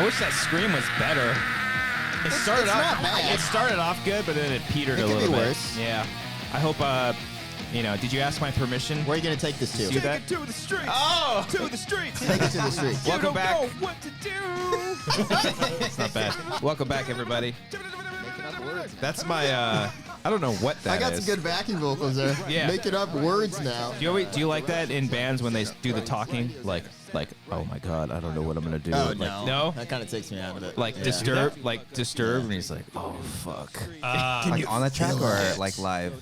I wish that scream was better. It started off good, but then it petered a little bit. Worse. Yeah. I hope. Did you ask my permission? Where are you gonna take this to? Take it to the streets. Oh, to the streets. Take it to the streets. Welcome back. You don't know what to do. It's not bad. Welcome back, everybody. Making up words. That's my. I don't know what that is. I got some good backing vocals there. Yeah. Making up words now. Do you like that in bands when they do the talking? Like, oh my god, I don't know what I'm gonna do. Oh, like, no. That kind of takes me out of it. Like Disturbed, and he's like, oh fuck. Like on the track or like live?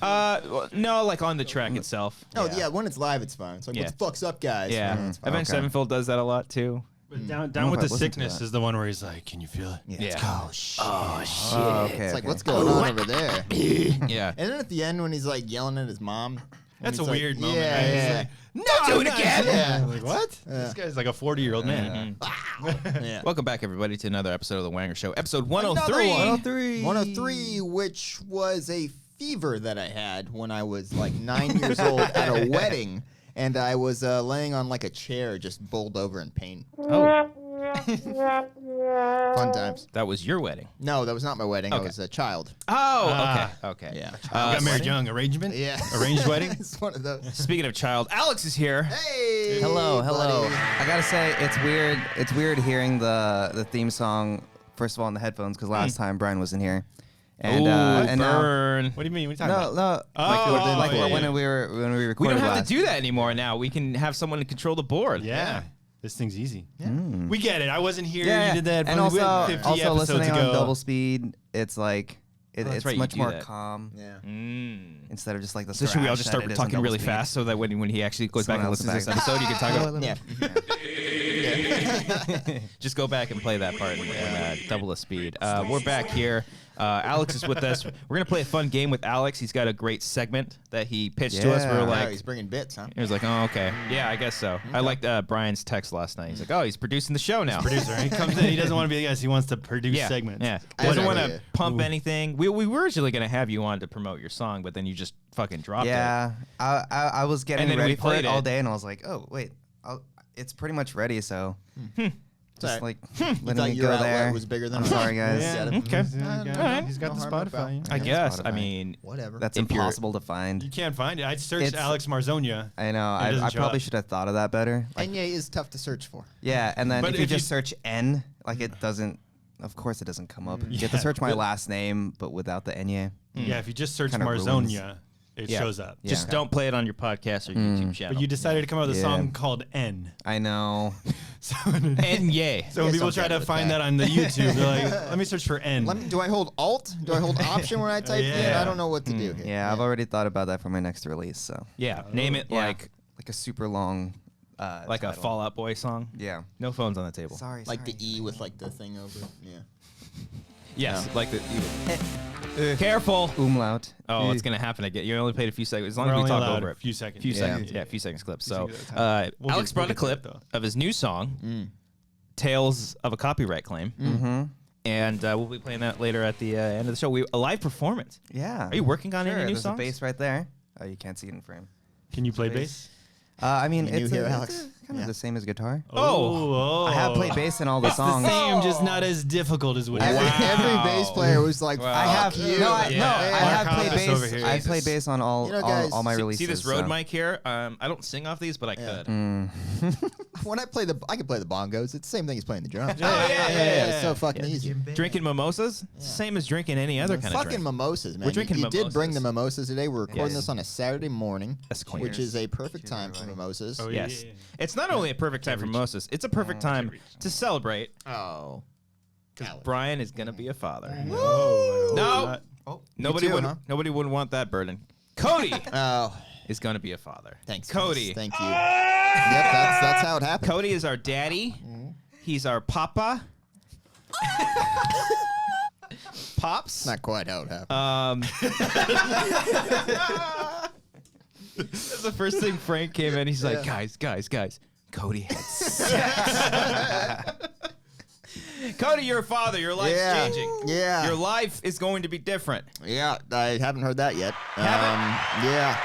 No, like on the track itself. Oh yeah, when it's live, it's fine. It's like, what the fuck's up, guys? Yeah. Avenged Sevenfold does that a lot too. But down with the sickness is the one where he's like, can you feel it? Yeah. Oh shit. Oh, okay. It's like, what's going on over there? Yeah. And then at the end when he's like yelling at his mom. That's a like, weird moment. Yeah, Right? yeah. Like, No, do it again. Yeah. Like, what? This guy's like a 40-year-old man. Yeah. Welcome back, everybody, to another episode of the Wanger Show, episode 103. 103, which was a fever that I had when I was like 9 years old at a wedding, and I was laying on like a chair, just bowled over in pain. Oh, Fun times. that was your wedding. No, that was not my wedding. I Okay. was a child. Oh, okay. Yeah. Got married young. Arrangement? Yeah. Arranged wedding? It's one of those. Speaking of child, Alex is here. Hey. Hello. buddy. I gotta say, it's weird. It's weird hearing the theme song first of all in the headphones because last time Brian wasn't here, and and now. burn. What do you mean? What are you talking about? No. Like yeah, when yeah. we We recorded don't have last. to do that anymore now. We can have someone to control the board. Yeah. This thing's easy. Yeah. We get it. I wasn't here. Yeah, You did that and 50 also episodes listening ago. on double speed, it's like that's it's right, you much do more that. calm Yeah. instead of just like the. So should we all just thrash start that it is talking on really double speed. fast so that when he actually goes back Someone and else listens to this back. episode, you can talk about Yeah. Just go back and play that part and double the speed. We're back here. Alex is with us. We're going to play a fun game with Alex. He's got a great segment that he pitched to us. We were Yeah. Oh, like, he's bringing bits, huh? he was like, oh, okay. Yeah, I guess so. I liked Brian's text last night. He's like, oh, he's producing the show now. Producer. He comes in. He doesn't want to be the guest. He wants to produce Yeah, segments. yeah. I Doesn't have want no to idea. pump anything. We were originally going to have you on to promote your song, but then you just fucking dropped it. Yeah, I was getting And then we ready for played it all it. day, and I was like, oh wait, it's pretty much ready, so just Alright. like letting thought it your go outlet there. was bigger than I'm ours. sorry, guys. Yeah. Okay. Alright. He's got No the harm, no foul. Spotify. I guess. I Spotify. mean, Whatever. That's If you're- impossible to find. You can't find it. I searched It's- Alex Marzona. I know. It doesn't I show probably up. should have thought of that better. Like, Enya is tough to search for. yeah, and then But if you if you- just search N, like it doesn't. Of course, it doesn't come up. You have to Yeah. search my last name, but without the Enya. Yeah, if you just search Kinda ruins- Marzon-YEAH, it Yeah. shows up. just Yeah. don't play it on your podcast or YouTube channel. But you decided to come up with a Yeah. song called N. I know. So, And yay. so when Guess people I'll try get to with find that. that on the YouTube, they're like, let me search for N. Do I hold Alt? Do I hold Option when I type in? Yeah. I don't know what to do here. Yeah, I've already thought about that for my next release. So Yeah. Name it Yeah. like a super long. a title. Fall Out Boy song. Yeah. No phones on the table. Sorry. Like the E with like the thing over it. Yeah. Yes, like the. Careful. Umlaut. Oh, it's gonna happen again. You only played a few seconds. As long We're as we only talk allowed over a it. few seconds. Few Yeah. seconds. Yeah. Yeah, a few seconds clip. So, seconds at a time. We'll Alex get- brought we'll a get to clip that, though. of his new song, "Tales of a Copyright Claim," Mm-hmm. and we'll be playing that later at the end of the show. A live performance. Yeah. Are you working on Sure, any new there's songs? a bass right there. Oh, you can't see it in frame. Can you play bass? I mean, You new it's, here, it's Alex? kind Yeah. of the same as guitar. Oh. I have played bass in all the It's songs. the same, just not as difficult as what Every, you every bass player was like, Wow. I have you. no, I, Yeah. no, I Mark have played Hoppus over bass. here. I played bass on all, You know, guys, all my releases. See this Rode so. mic here? I don't sing off these, but I could. When I play I can play the bongos. It's the same thing as playing the drums. yeah. It's so fucking easy. Drinking mimosas, same as drinking any other kind of Fucking drink. mimosas, man. We're drinking you did bring the mimosas. mimosas today. We're recording Yes. this on a Saturday morning, That's cool. which is a perfect Cheers, time for everybody. mimosas. Oh, Yes. yeah. It's not only a perfect time for mimosas, it's a perfect time to celebrate Oh. because Brian is going to be a father. Oh, No. Oh, Nobody too, would huh? nobody would want that burden. Cody Oh, is going to be a father. thanks. Cody. guys. Thank you. Yep, that's how it happened. Cody is our daddy. He's our papa. Pops. Not quite how it happened. That's the first thing Frank came in. He's like, guys. Cody had sex. Cody, you're a father. Your life's Yeah. changing. Yeah. Your life is going to be different. Yeah, I haven't heard that yet. Haven't? Yeah.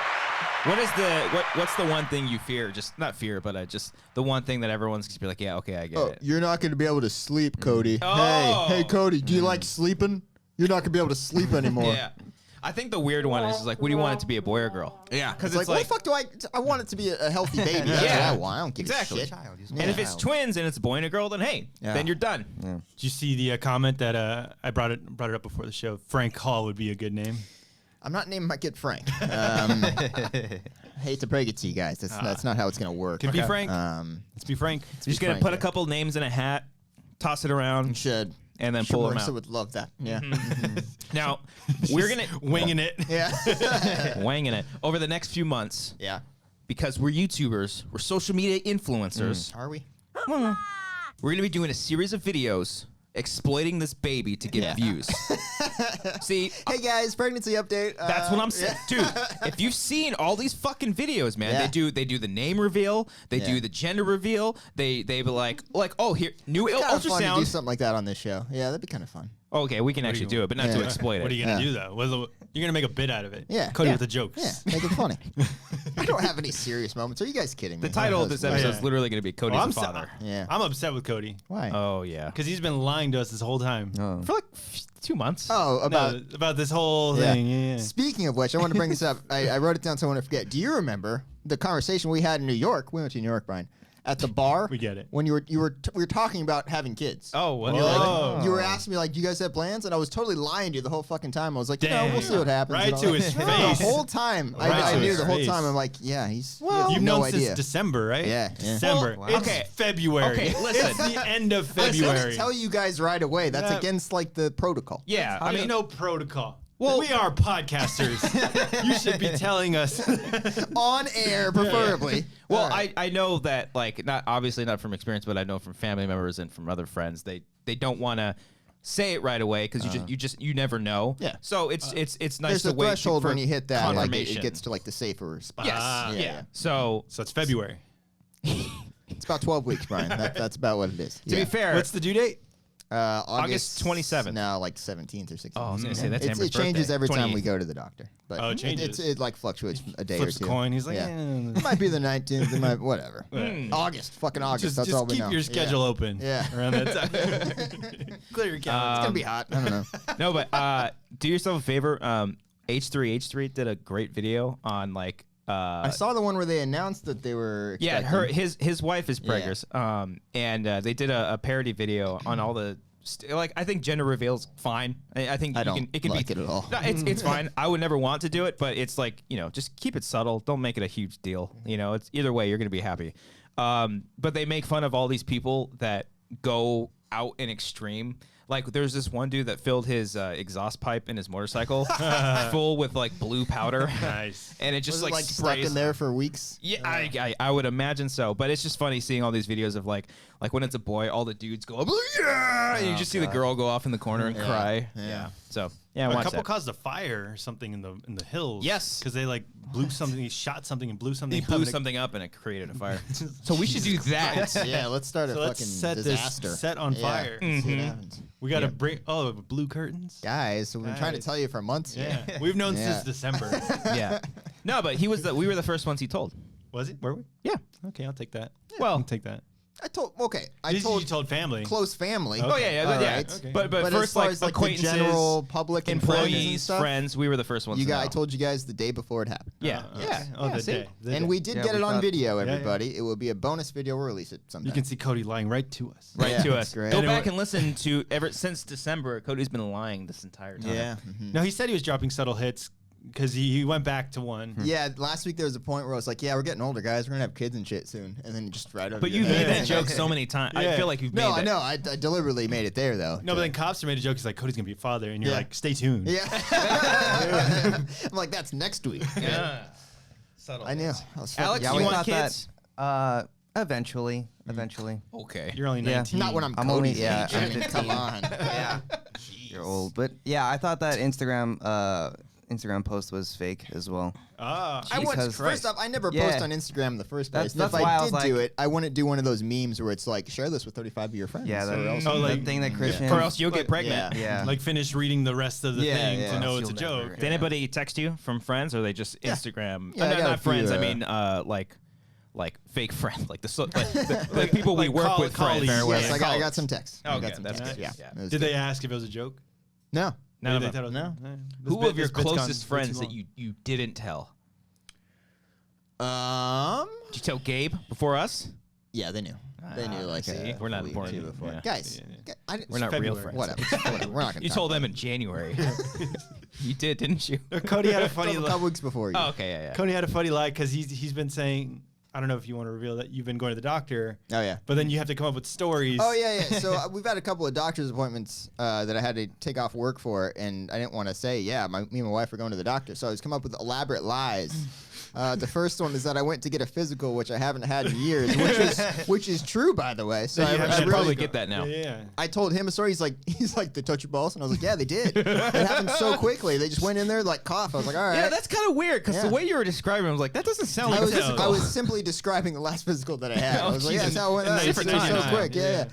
What's the one thing you fear? Just not fear, but just the one thing that everyone's gonna be like, yeah, okay, I get it. You're not going to be able to sleep, Cody. Oh. Hey, Cody, do you like sleeping? You're not going to be able to sleep anymore. Yeah. I think the weird one is like, what do you want it to be, a boy or girl? Yeah. Because It's like, what the fuck do I want it to be a healthy baby. That's Yeah. what I want. I don't give Exactly. a shit. And if it's twins and it's a boy and a girl, then hey, then you're done. Did you see the comment that I brought it up before the show? Frank Hall would be a good name. I'm not naming my kid Frank. Hate to break it to you guys. That's not how it's going to work. Could be Frank. Let's be Frank. You're just gonna put a couple names in a hat, toss it around, Should. and then pull them Marissa out. would love that. Yeah. Now we're gonna Winging it. Yeah. wanging it over the next few months Yeah. because we're YouTubers, we're social media influencers. Are we? We're gonna be doing a series of videos exploiting this baby to get views. See, Hey guys, pregnancy update. that's what I'm saying, dude. If you've seen all these fucking videos, man, Yeah. they do the name reveal, they do the gender reveal, they be like, oh, here, new Kind of fun to do ultrasound. something like that on this show. Yeah, that'd be kind of fun. Okay, we can actually do it, but not to Yeah. exploit What are it. you gonna do though? You're gonna make a bit out of it. Yeah. Cody Yeah. with the jokes. Yeah, make it funny. I don't have any serious moments. Are you guys kidding me? The title of this episode is literally going to be Cody's Well, a I'm father. Yeah. I'm upset with Cody Why? Oh yeah, because he's been lying to us this whole time. for like 2 months. Oh, about No, about this whole yeah. thing. Yeah. Speaking of which, I want to bring this up. I wrote it down so I want to forget. Do you remember the conversation we had in New York? We went to New York, Brian, at the bar. We get it. When we were talking about having kids. Oh, what? You were, Oh. like, you were asking me like, "Do you guys have plans?" And I was totally lying to you the whole fucking time. I was like, "You know, we'll see what happens." Right and all to that. his No, face. The whole time, Right I to knew his the whole face. time. I'm like, "Yeah, he's." Well, he You've has known no idea. since December, right? Yeah, yeah. December. Well, It's okay. February. Okay, listen. It's the end of I February. didn't tell you guys right away. That's Yeah. against like the protocol. Yeah, I I mean, mean, no protocol. Well- we are podcasters. You should be telling us. On air, preferably. well, All right. I know that like not obviously not from experience, but I know from family members and from other friends they don't want to say it right away because you never know. Yeah. So it's nice There's to a wait threshold for when you hit that. Like confirmation. it gets to like the safer spot. Yes. Ah. yeah. So So it's February. It's about 12 weeks, Brian. That's about what it is. to be fair, What's the due date? August 27th. No, like 17th or 16th. Oh, I was gonna say that's Amber's It changes birthday. every time we 28th. go to the doctor. But Oh, it changes. It like fluctuates a day Flips or two. a coin. He's like, yeah. eh. It might be the 19th. It might whatever. August, fucking August. That's all we keep know. your schedule open. Yeah. Around that time. Clear your calendar. It's gonna be hot. I don't know. No, but do yourself a favor. H3H3 did a great video on like. I saw the one where they announced that they were. Yeah, expecting- his wife is preggers. And they did a parody video on all the like I think gender reveals fine. I think I you don't can it can like be it at all. No, it's fine. I would never want to do it, but it's like, you know, just keep it subtle. Don't make it a huge deal. You know, it's either way you're gonna be happy. But they make fun of all these people that go out in extreme. Like there's this one dude that filled his exhaust pipe in his motorcycle full with like blue powder. Nice. And it just Was it, like stuck sprays. in there for weeks. Yeah, I would imagine so, but it's just funny seeing all these videos of like when it's a boy, all the dudes go up, yeah, and you just see the girl go off in the corner and cry. Yeah. So yeah, A watch couple that. caused a fire or something in the hills. Yes. because they like blew something. He shot something and blew something. He up blew and it- something up and it created a fire. So we should do that. Yeah, let's start a So fucking let's set disaster. this set on Yeah, fire. let's see what happens. We got to bring blue curtains. Guys, so we've been trying to Guys. tell you for months. Yeah, we've known Yeah. since December. Yeah. No, but we were the first ones he told. Was it? Were we? Yeah. Okay, I'll take that. Well- I'll take that. I told. Okay, I You told told family. close family. Okay. Oh yeah, All yeah. right. Okay. But But as first far like as like the acquaintances, general public and friends and employees, stuff, friends, we were the first ones. you to guys, I know. told you guys the day before it happened. Yeah. Okay. Yeah. Oh, Yeah, the see? day. The And day. we did Yeah, get we it on thought- video, yeah. everybody. It will be a bonus video. We'll release it sometime. You can see Cody lying right to us. Right Yeah, to that's us. great. Go And it back wa- and listen to ever since December. Cody's been lying this entire time. Yeah. No, he said he was dropping subtle hits because he went back to one. Yeah, last week there was a point where I was like, "Yeah, we're getting older, guys. We're gonna have kids and shit soon," and then just right over. But your you head. made that joke so many times. I Yeah. feel like you've No, made I that. know. I deliberately made it there though. No, but then Copster made a joke. He's like, Cody's gonna be a father, and you're Yeah. like, stay tuned. Yeah. I'm like, that's next week. Yeah. Subtle. I knew. I was fucking- Alex, Yeah, you we want thought kids? that. Eventually. Okay. You're only Yeah. 19. Not when I'm I'm Cody's only- yeah, age. I I'm mean, 15. come on. Yeah. You're old. But yeah, I thought that Instagram Instagram post was fake as well. Ah, I want, Jesus first off, I never Yeah. post on Instagram in the first place. That's And if why I I was did do like- it, I wouldn't do one of those memes where it's like, share this with 35 of your friends. Yeah, or else Oh, like- that thing that Christian. Or else you'll get pregnant. Yeah. like finish reading the rest of the Yeah, thing yeah. to know Else it's a you'll joke. never- Did anybody text you from friends, or they just Yeah. Instagram? Yeah, I got a not friends. few, I mean, like fake friends, like the people we like work with. colleagues. Friends. Fair Yes, weather. I got some texts. I Okay, got some that's texts. good. Yeah. Yeah. It was Did good. they ask if it was a joke? No. None Maybe of they them. thought it was- No. This Who bit- of your this bit's gone closest way friends too that long. you didn't tell? Um. Did you tell Gabe before us? Yeah, they knew. They knew like see, we're not a week important. or two before. Yeah. Guys, I didn't, We're not real February. friends. Whatever. We're not gonna. You talk told about them it. in January. You did, didn't you? Cody had a funny. Told them a couple weeks before you. Oh, okay, yeah. Cody had a funny lie because he's been saying, I don't know if you want to reveal that you've been going to the doctor, Oh yeah. but then you have to come up with stories. Oh yeah. So we've had a couple of doctor's appointments that I had to take off work for, and I didn't want to say, yeah, me and my wife are going to the doctor. So I was come up with elaborate lies. The first one is that I went to get a physical, which I haven't had in years, which is true, by the way. So Yeah, you I have- I should really probably go- get that now. Yeah. I told him a story. He's like, they touch your balls, and I was like, yeah, they did. It happened so quickly. They just went in there like cough. I was like, all right. Yeah, that's kind of weird because the Yeah. way you were describing it, I was like, that doesn't sound like I a was, physical. I was simply describing the last physical that I had. Oh, I was like, yeah, Jesus. that's how it went. And out. then It's different so time. quick. Yeah. Yeah.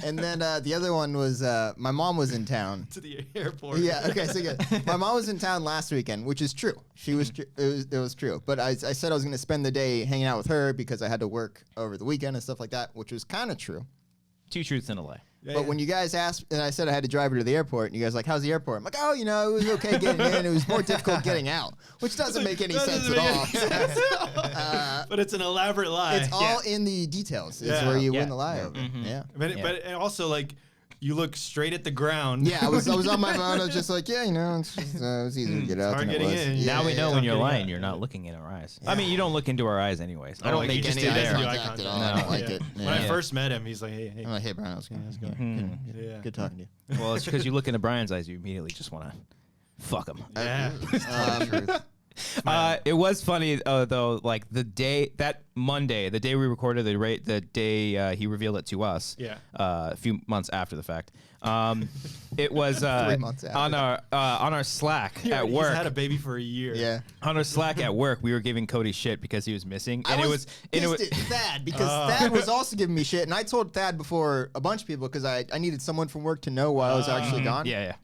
And then the other one was my mom was in town. To the airport. Yeah. Okay. So good. My mom was in town last weekend, which is true. She was. It was true. But I said I was going to spend the day hanging out with her because I had to work over the weekend and stuff like that, which was kind of true. Two truths and a lie. But when you guys asked, and I said I had to drive her to the airport, and you guys like, how's the airport? I'm like, oh, it was okay getting in. It was more difficult getting out, which doesn't make any sense at all. But it's an elaborate lie. It's all in the details. Is Yeah. where you Yeah. win the lie over. Yeah. But, Yeah. but and also, like, you look straight at the ground. Yeah, I was on my phone. I was just like, it's just it was easier to get out hard than it getting was. in. Yeah, Now we know yeah. when you're Getting lying, out. you're not looking in our eyes. I mean, you don't look into our eyes anyways. I Oh, don't like think just any do eye that. contact. contact at No, all. I don't like yeah. it. When I Yeah. first met him, he's like, hey. I'm like, hey, Brian, how's it going? Yeah. Good talking to you. Well, it's because you look into Brian's eyes, you immediately just want to fuck him. Yeah. It was funny though, like that Monday, the day we recorded the day he revealed it to us. Yeah. A few months after the fact. It was 3 months after. on our Slack Yeah, at he's work. had a baby for a year. Yeah. On our Slack at work, we were giving Cody shit because he was missing, and I was it was pissed at Thad because Thad was also giving me shit, and I told Thad before a bunch of people because I needed someone from work to know while I was actually gone. yeah.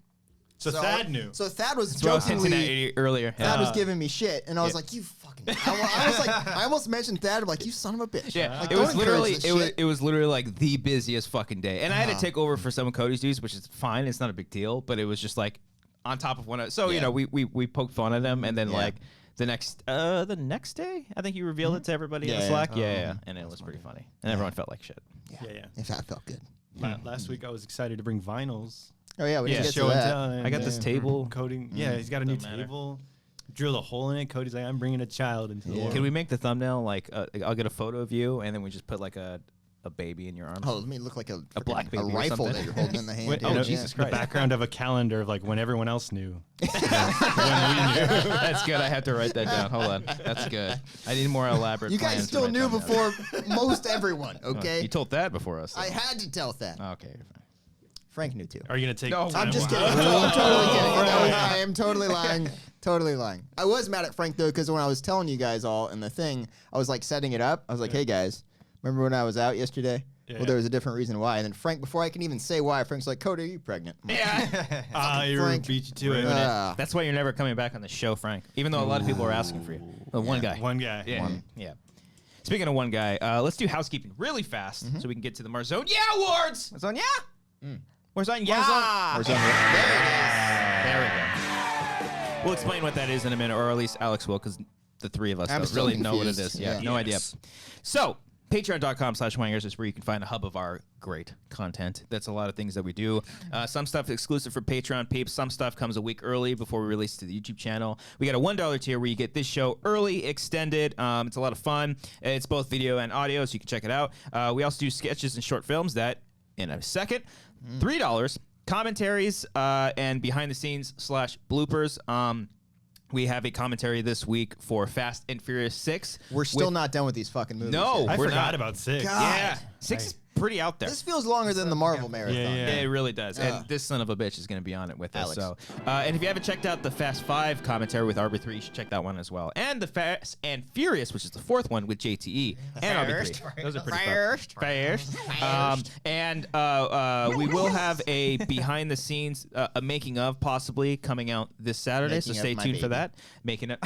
So Thad knew. So Thad was That's what I was hinting jokingly. at earlier. Thad Yeah. was giving me shit, and I was like, "You fucking." I almost mentioned Thad. I'm like, "You son of a bitch." Yeah, Like, it don't was encourage literally this it was shit. it was literally like the busiest fucking day, and I had to take over for some of Cody's duties, which is fine. It's not a big deal, but it was just like on top of one. So Yeah. we poked fun at him, and then Yeah. like the next day, I think you revealed it to everybody in Yeah, Slack. yeah. Yeah, and it was pretty funny, and everyone felt like shit. Yeah. If that felt good. Last week I was excited to bring vinyls. Oh yeah, we Yeah. didn't get Show to and that. tell. I got this table. Coding. Yeah, he's got a new Doesn't matter. table. Drilled a hole in it. Cody's like, I'm bringing a child into the world. Can we make the thumbnail like I'll get a photo of you, and then we just put like a baby in your arms? Oh, let me look like a black freaking- baby or rifle something. that you're holding in the hand. Wait, dude. oh, Yeah. Jesus The Christ. background of a calendar of like when everyone else knew. That's good. I have to write that down. Hold on. That's good. I need more elaborate. You guys plans still for my knew thumbnail. before most everyone. Okay, You told that before us. I had to tell Thad. Okay. You're fine. Frank knew too. Are you gonna take? No, time I'm just to- kidding. I'm totally kidding. I am totally lying. Totally lying. I was mad at Frank though because when I was telling you guys all in the thing, I was like setting it up. I was like, "Hey guys, remember when I was out yesterday? Yeah. Well, there was a different reason why." And then Frank, before I can even say why, Frank's like, "Cody, are you pregnant?" I'm like, Yeah. I Frank. beat you to it. "Ah." That's why you're never coming back on the show, Frank. Even though a lot of people are asking for you. Well, one guy. One guy. Yeah. Yeah. Speaking of one guy, let's do housekeeping really fast so we can get to the Marzon-YEAH Awards. Marzon-YEAH. Marzon-YEAH. Where's that? There we go. We'll explain what that is in a minute, or at least Alex will, because the three of us I'm don't still really know what it confused. is. Yeah, Yeah. no idea. So, patreon.com/Wangers is where you can find a hub of our great content. That's a lot of things that we do. Some stuff exclusive for Patreon peeps. Some stuff comes a week early before we release to the YouTube channel. We got a $1 tier where you get this show early, extended. It's a lot of fun. It's both video and audio, so you can check it out. We also do sketches and short films that, in a second, $3. Commentaries and behind the scenes /bloopers. We have a commentary this week for Fast and Furious 6. We're still not done with these fucking movies. No. yet. I We're forgot not. about 6. God. Yeah. 6 pretty out there. This feels longer than the Marvel marathon. Yeah. It really does. And this son of a bitch is going to be on it with Alex. us. So, and if you haven't checked out the Fast 5 commentary with RB3, you should check that one as well. And the Fast and Furious, which is the 4th one with JTE and RB3. Those are pretty fun. And we will have a behind the scenes, a making of possibly coming out this Saturday. So Making stay of my tuned for baby. that. Making it.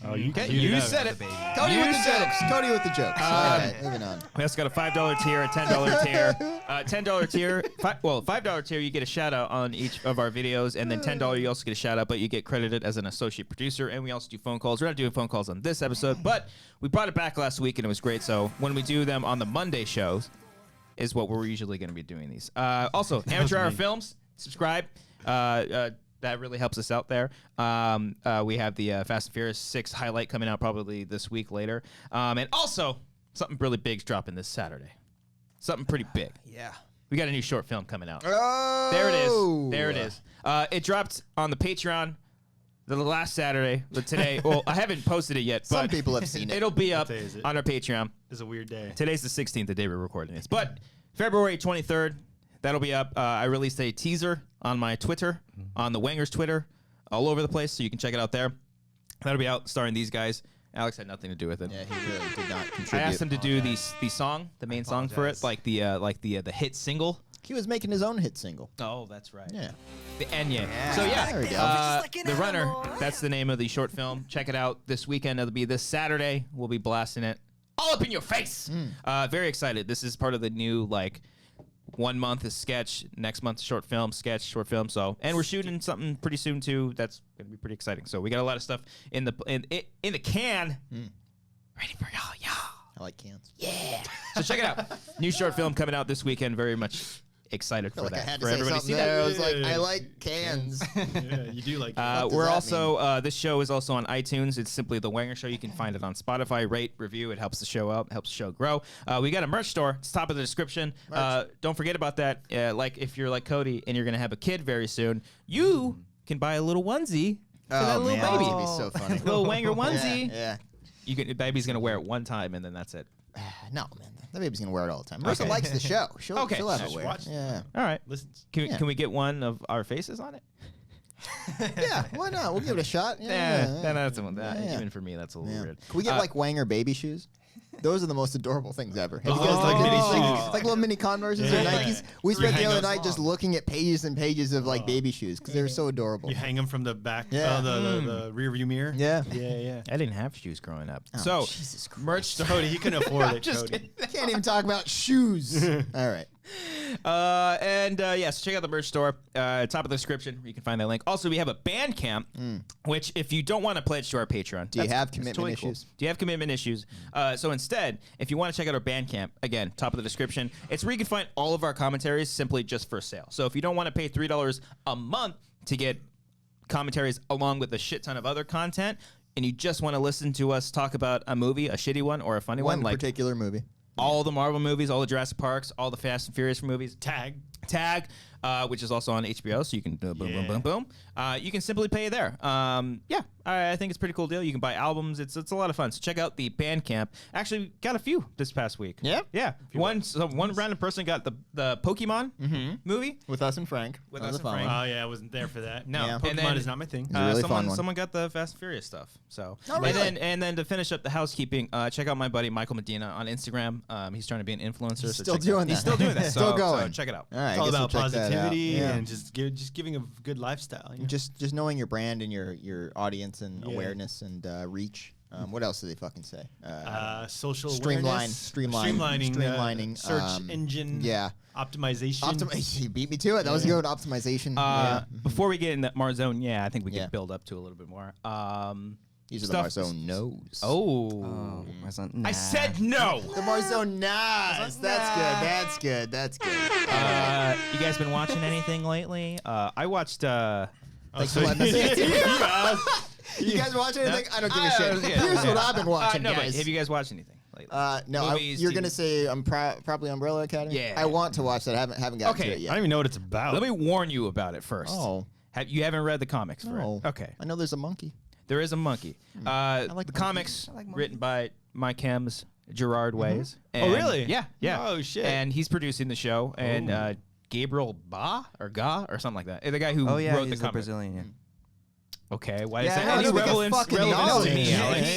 Oh, you You said it. Cody You with the said it. jokes. Cody with the jokes. All right, moving on. We also got a $5 tier, a $10 tier. $10 tier, $5 tier, you get a shout out on each of our videos, and then $10 you also get a shout out, but you get credited as an associate producer. And we also do phone calls. We're not doing phone calls on this episode, but we brought it back last week and it was great. So when we do them on the Monday shows, is what we're usually going to be doing these. Also, Amateur Hour Films, subscribe. That really helps us out there. We have the Fast and Furious 6 highlight coming out probably this week later. And also, something really big's dropping this Saturday. Something pretty big. Yeah. We got a new short film coming out. Oh. There it is. There it is. It dropped on the Patreon the last Saturday. But today, well, I haven't posted it yet. Some But people have seen it. it'll be up What day is it? on our Patreon. It's a weird day. Today's the 16th, the day we're recording this. But February 23rd, that'll be up. I released a teaser on my Twitter, on the Wanger's Twitter, all over the place, so you can check it out there. That'll be out, starring these guys. Alex had nothing to do with it. Yeah, he really did not I contribute. asked him to do the song, the main song for it, like the hit single. He was making his own hit single. Oh, that's right. Yeah. The Enya. So yeah, There we go. The Runner. That's the name of the short film. Check it out this weekend. It'll be this Saturday. We'll be blasting it all up in your face. Very excited. This is part of the new 1 month is sketch, next month short film, sketch, short film. So, and we're shooting something pretty soon too. That's gonna be pretty exciting. So we got a lot of stuff in the can, ready for y'all. Yeah. I like cans. Yeah. So check it out. New short film coming out this weekend. Very much excited for I feel like I that. had For to say everybody something to see there. that. I was like, Yeah. I like cans. Yeah, you do like does We're that also this show is also on iTunes. It's simply the Wanger Show. You can find it on Spotify. Rate, review. It helps the show out, helps the show grow. We got a merch store. It's top of the description. Don't forget about that. Like if you're like Cody and you're gonna have a kid very soon, you can buy a little onesie for that Oh, little man, baby. that's gonna be so funny. Little Wanger onesie. Yeah. You can. Baby's gonna wear it one time and then that's it. No, man. That baby's gonna wear it all the time. Marissa Okay. likes the show. She'll Okay. have it Just wear. watch. Yeah. All right. listens. Yeah. Can we get one of our faces on it? Yeah. Why not? We'll give it a shot. Yeah. Yeah. Yeah. Even for me, that's a little Yeah. weird. Can we get like Wanger baby shoes? Those are the most adorable things ever. Have you Oh, guys like looked at mini these things? shoes. It's like little mini Converses Yeah. or Nikes. We Three spent the other hang-ups night just looking at pages and pages of like baby shoes because they're so adorable. You hang them from the back, Yeah. the rear view mirror. Yeah. Yeah. I didn't have shoes growing up. Oh, so Jesus Christ. merch Cody, he can afford it. Just Cody. Can't even talk about shoes. All right. So check out the merch store. Top of the description, you can find that link. Also, we have a Bandcamp, which if you don't want to pledge to our Patreon, Do you have that's commitment totally cool. issues? Do you have commitment issues? So instead, if you want to check out our Bandcamp, again, top of the description, it's where you can find all of our commentaries simply just for sale. So if you don't want to pay $3 a month to get commentaries along with a shit ton of other content, and you just want to listen to us talk about a movie, a shitty one or a funny one, One like particular movie. all the Marvel movies, all the Jurassic Parks, all the Fast and Furious movies, Tag, which is also on HBO, so you can boom, boom, boom, boom. You can simply pay there. I think it's a pretty cool deal. You can buy albums. It's a lot of fun. So check out the Bandcamp. Actually, got a few this past week. Yeah? Yeah. One random person got the Pokemon movie. With us and Frank. With That was us a and fun Frank. one. Oh yeah, I wasn't there for that. No. Yeah. And Pokemon then, is not my thing. a really fun one. someone got the Fast and Furious stuff. So Oh, really? and then to finish up the housekeeping, check out my buddy Michael Medina on Instagram. He's trying to be an influencer. He's so still check doing He's that. still doing that. Still so going. check it out. All right. It's all I guess about we'll check that out. positivity Yeah. and just giving a good lifestyle. You know? Just knowing your brand and your audience and Yeah. awareness and reach. What else do they fucking say? Social Streamlining, streamlining, search um, engine, yeah. optimization. You beat me to it. That was good. Optimization. Yeah. Before we get into Marzon-YEAH, I think we can Yeah. build up to a little bit more. These are stuff- the Marzone nose. Oh. Marzon, I said no. The Marzone nose. That's good. That's good. You guys been watching anything lately? I watched. Thanks for letting us in. You guys watch anything? I don't give a shit. Here's what I've been watching, no, but guys. have you guys watched anything lately? No, Movies, you're TV? gonna say I'm probably Umbrella Academy. Yeah. I want to watch that. I haven't gotten to Okay. it I yet. don't even know what it's about. Let me warn you about it first. Oh. You haven't read the comics for No. it? Okay. I know there's a monkey. There is a monkey. like The monkeys. comics I like written by Mike Hems Gerard Ways. Oh, And- really? Yeah, yeah. Oh, shit. And he's producing the show. And Gabriel Ga or something like that. The guy who Oh yeah, wrote he's the the comic. Brazilian. Yeah. Okay, why Yeah, is that no, any that's like a relevance, fucking relevance to knowledge. me, Yeah, Alex?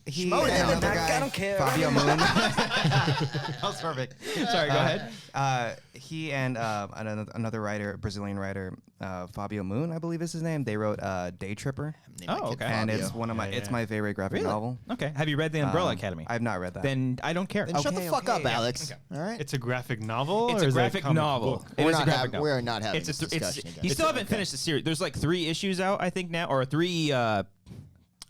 He Schmoed and him. another guy, I don't care. Fabio Moon. That was perfect. Sorry, go ahead. He and another writer, Brazilian writer, Fabio Moon, I believe is his name. They wrote Day Tripper, Oh, okay. and Fabio. it's one of my Yeah. my favorite graphic novel. Okay. Have you read The Umbrella Academy? I've not read that. Then I don't care. Then shut the Okay, fuck up, okay. Alex. All right. It's a graphic novel. It's or a is it graphic comic novel. book? It We're is a not graphic hav- novel. we're not having It's this discussion again. You still It's haven't okay. finished the series. There's like 3 issues out, I think now, or 3.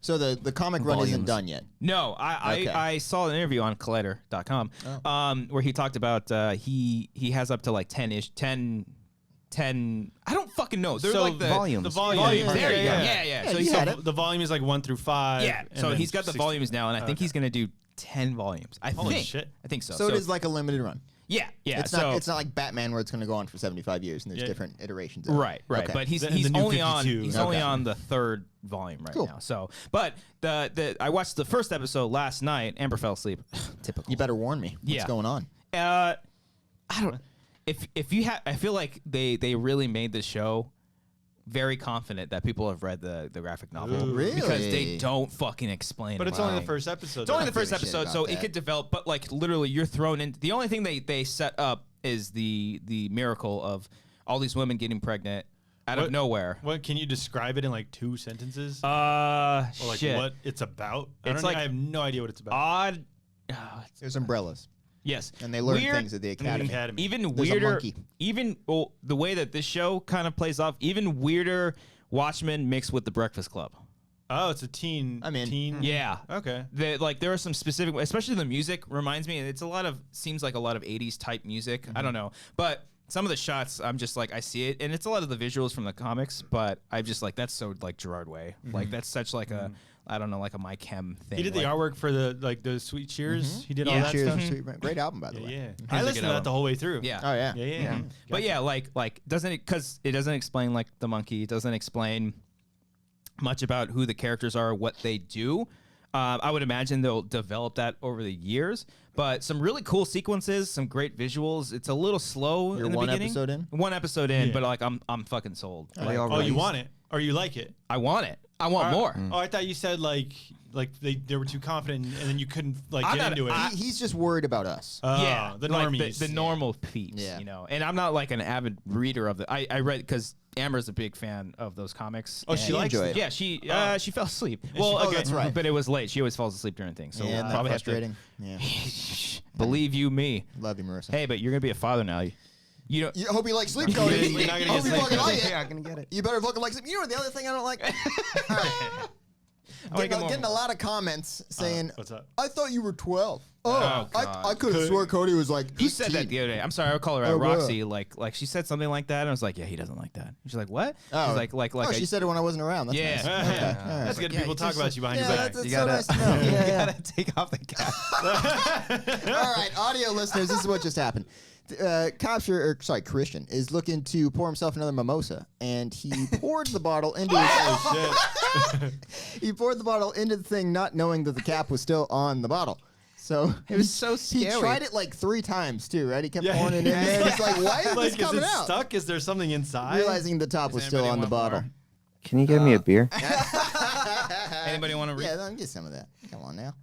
So the comic run isn't Volumes. done yet. No, Okay. I saw an interview on Collider.com where he talked about he has up to like 10. I don't fucking know. They're So like the volumes. The volume. volumes. There you go. Yeah. Yeah. So you he's had got it. The volume is like 1 through 5. yeah. and So then he's got the 60. volumes now, and I think he's gonna do 10 volumes. I Holy think. shit. I think so. So it is like a limited run. Yeah. It's so not like Batman where it's going to go on for 75 years and there's Yeah. different iterations. Of it. Right. Okay. But he's The he's new only on 52. he's only Okay. on the 3rd volume right Cool. now. So, but the I watched the first episode last night. Amber fell asleep. Typical. You better warn me. What's Yeah. going on? I don't. If you have, I feel like they really made the show very confident that people have read the graphic novel. Ooh. Really? Because they don't fucking explain. But it's only the anything. first episode. It's only the though. first give a shit episode, so about it that. could develop. But like literally, you're thrown in. The only thing they set up is the miracle of all these women getting pregnant out of What- nowhere. What can you describe it in like 2 sentences? or like Shit. what it's about? It's like- I have no idea what it's about. Odd. There's umbrellas. Yes, And they learn Weird- things at the academy. Academy. Even There's a weirder. monkey. Even the way that this show kind of plays off. Even weirder. Watchmen mixed with The Breakfast Club. Oh, it's a teen. I'm in. Teen. Yeah. Okay. Like there are some specific, especially the music reminds me. It's seems like a lot of 80s type music. I don't know, but some of the shots, I'm just like I see it, and it's a lot of the visuals from the comics. But I'm just like that's so like Gerard Way. Like that's such like a I don't know like a My Chem thing. He did the like, artwork for the Sweet Cheers. He did all Yeah. that Cheers stuff. and Sweet Bread. Great album, by the Yeah, way. yeah. It's I a listened good to that album. the whole way through. Yeah. Oh, yeah. Yeah. But yeah, like doesn't it because it doesn't explain like the monkey. It doesn't explain much about who the characters are, what they do. I would imagine they'll develop that over the years, but some really cool sequences, some great visuals. It's a little slow You're in the one beginning. episode in? One episode in, Yeah. but like I'm fucking sold. Are Like, they all Oh, you released? want it or you like it? I want it. I want more. Oh, I thought you said like they were too confident and then you couldn't like I'm get not- into it. He's just worried about us. Yeah, the like normies. the normal peeps, Yeah. you know. And I'm not like an avid reader of the. I read because Amber's a big fan of those comics. Oh, she and- likes enjoy it. it. Yeah, she fell asleep. she- Well, oh, again, that's right. But it was late. She always falls asleep during things. So yeah, we'll isn't that probably have to. frustrating? Yeah. Believe you me. Love you, Marissa. Hey, but you're gonna be a father now. You know. You hope you like sleep, Cody. You're not gonna Hope get you sleep, fucking Cody. like it. Yeah, I'm gonna get it. You better fucking like sleep. You know what the other thing I don't like? All right. Getting a lot of comments saying, What's up? I thought you were 12. Oh, God. I could have swore Cody was like 15. Who said that the other day? I'm sorry, I call her out. Oh, bro. Roxy. Like she said something like that, and I was like, yeah, he doesn't like that. She's like, what? Oh. She's like, Oh, she said it when I wasn't around. That's Yeah. nice. Yeah. Okay. All right. That's good. Yeah, People it's talk just about you behind Yeah, your back. that's You so gotta, nice to know. you Yeah, yeah. gotta take off the cap. All right, audio listeners, this is what just happened. Christian is looking to pour himself another mimosa, and he poured the bottle into he poured the bottle into the thing, not knowing that the cap was still on the bottle. So It was so he scary. tried it like 3 times too, right? He kept Yeah. pouring it in there. And he's like, "Why is Like, this is coming it out?" stuck? Is there something inside? Realizing the top was still anybody on the want bottle. more? Can you give me a beer? Anybody want to read? Yeah, let me get some of that. Come on now.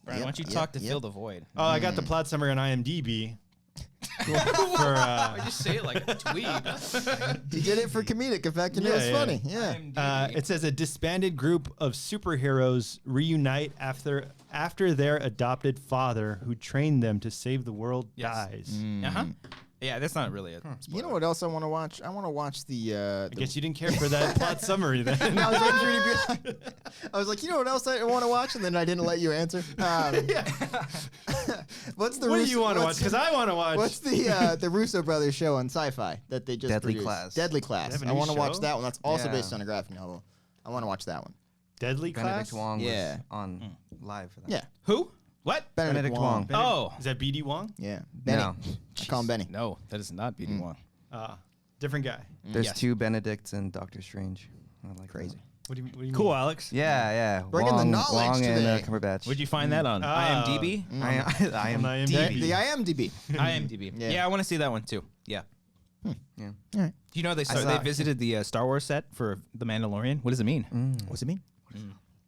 Brian, why don't you Yep, talk to yep. fill the void? Oh, I got the plot summary on IMDb. for I just say it like a tweet. He did it for comedic effect, and it Yeah, was yeah. funny. Yeah. It says a disbanded group of superheroes reunite after their adopted father, who trained them to save the world, dies. Uh-huh. Yeah, that's not really a You know what else I want to watch? I want to watch I guess you didn't care for that plot summary then. I was waiting for you to be like, I was like, you know what else I want to watch? And then I didn't let you answer. What's the What do Russo- you want to watch? what's- Because I want to watch. What's the Russo brothers show on Sci-Fi that they just Deadly produced? Class. Deadly They Class. have a I new want to watch show? that one. That's also Yeah. based on a graphic novel. I want to watch that one. Deadly Benedict Class? Wong Yeah. was on live for that. Yeah. Who? What? Benedict Wong. Oh. Is that BD Wong? Yeah. Benny. No. I call him Benny. No, that is not BD1. Different guy. There's Yes. 2 Benedicts and Doctor Strange. I like Crazy. What do you Cool, mean? Alex. Yeah. Bringing the knowledge Wong and today. Cumberbatch. Where'd you find that on IMDb? I am On The IMDb. IMDb. IMDb. Yeah. Yeah, I want to see that one too. Yeah. Yeah. All right. Do you know they saw- visited the Star Wars set for The Mandalorian? What does it mean? What's it mean?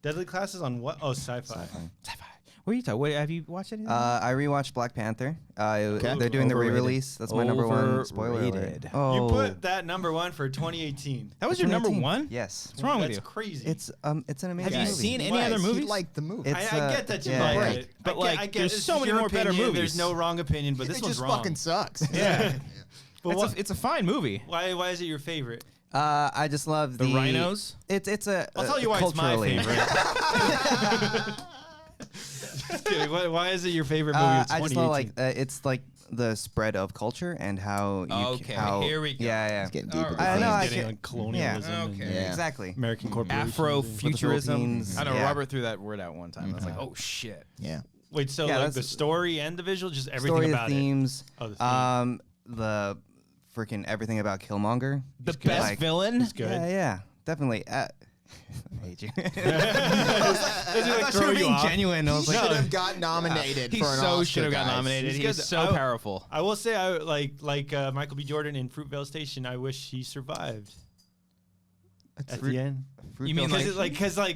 Deadly Classes on what? Oh, sci-fi. Sci-fi. What are you talking? Have you watched it? I rewatched Black Panther. They're doing the Overrated. re-release. That's my number one spoiler alert. Overrated. Oh, You put that number 1 for 2018. That was your number 2018. one? Yes. What's wrong with That's you? crazy. It's an amazing Have you movie. seen any Why? other He movies? liked the movie. It's, I get that you yeah, like yeah. it, But, I like, get there's this so is many your more better opinion, movies. There's no wrong opinion, but this it one's just wrong. fucking sucks. Yeah. But It's a fine movie. why is it your favorite? I just love The rhinos? It's a. I'll tell you why it's my culturally. favorite. Just kidding. Why is it your favorite movie of 2018? I just love like it's like the spread of culture and how you Okay, how, here we go. Yeah. It's getting All deep. right. I know. I getting can- like colonialism. yeah. and Okay. Yeah. Exactly. American corporations. Afrofuturism. Philippines, I know yeah. Robert threw that word out one time. I was like, oh shit. Yeah. Wait, so Yeah, like the that's- story and the visual, just everything Story, about the themes. Oh, the theme. The freaking everything about Killmonger. The good. best Like- villain? He's good. Yeah, definitely. I hate you. Does he, I like, thought throw you were you being off? genuine. I He was should like, have got nominated He for an so Oscar, should have got guys. nominated. He's He is good. so powerful. I will say, I like Michael B. Jordan in Fruitvale Station. I wish he survived at the end. You mean Because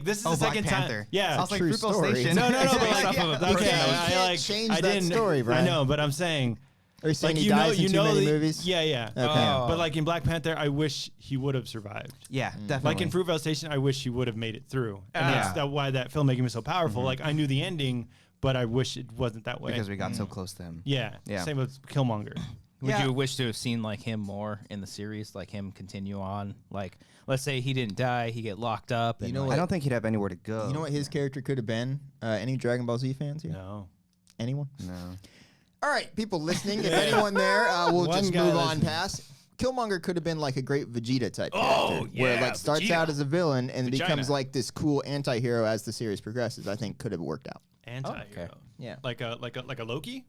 this is Oh, the Black second Panther. time. Yeah, I was like True Fruitvale story. Station. no, but Based like, off of a okay, book. You I can't like change I that didn't. story, I Brian. know, but I'm saying, Are you saying like he dies in too many the- movies? Yeah. Okay. Oh. But like in Black Panther, I wish he would have survived. Yeah, definitely. Like in Fruitvale Station, I wish he would have made it through. And Ah. that's why that filmmaking was so powerful. Like I knew the ending, but I wish it wasn't that way. because we got so close to him. yeah. Yeah. Same with Killmonger. Would Yeah. you wish to have seen like him more in the series, like him continue on? Like, let's say he didn't die, he get locked up. And You know like, what? I don't think he'd have anywhere to go. You know what his character could have been? Any Dragon Ball Z fans here? No. Anyone? No. All right, people listening, if anyone there, we'll One just guy move on listening. past. Killmonger could have been like a great Vegeta type Oh, character, where yeah, like starts Vegeta. out as a villain and Vagina. becomes like this cool anti-hero as the series progresses. I think could have worked out. Anti-hero. okay. Yeah, Like a Loki?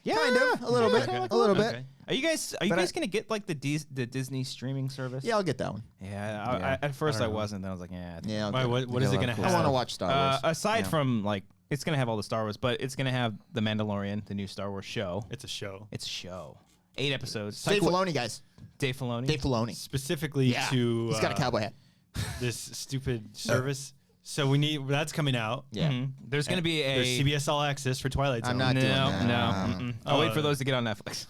yeah, kind of a little bit, okay. a little bit. Okay. Are you guys But I- gonna get like the Disney streaming service? Yeah, I'll get that one. Yeah. At first I I don't know. wasn't. Then I was like, yeah. I think- Yeah, I'll Why, get it. what is it Yeah, going to cool I have? want to watch Star Wars. aside Yeah. from like, it's gonna have all the Star Wars, but it's gonna have the Mandalorian, the new Star Wars show. It's a show. It's a show. 8 episodes. Dave Filoni, guys. Dave Filoni. Dave Filoni. Specifically Yeah, to he's got a cowboy hat. this stupid service. So that's coming out. Yeah. Mhm. There's gonna be a There's CBS All Access for Twilight Zone. I'm not no, doing that. no. Mm-mm. I'll wait for those to get on Netflix.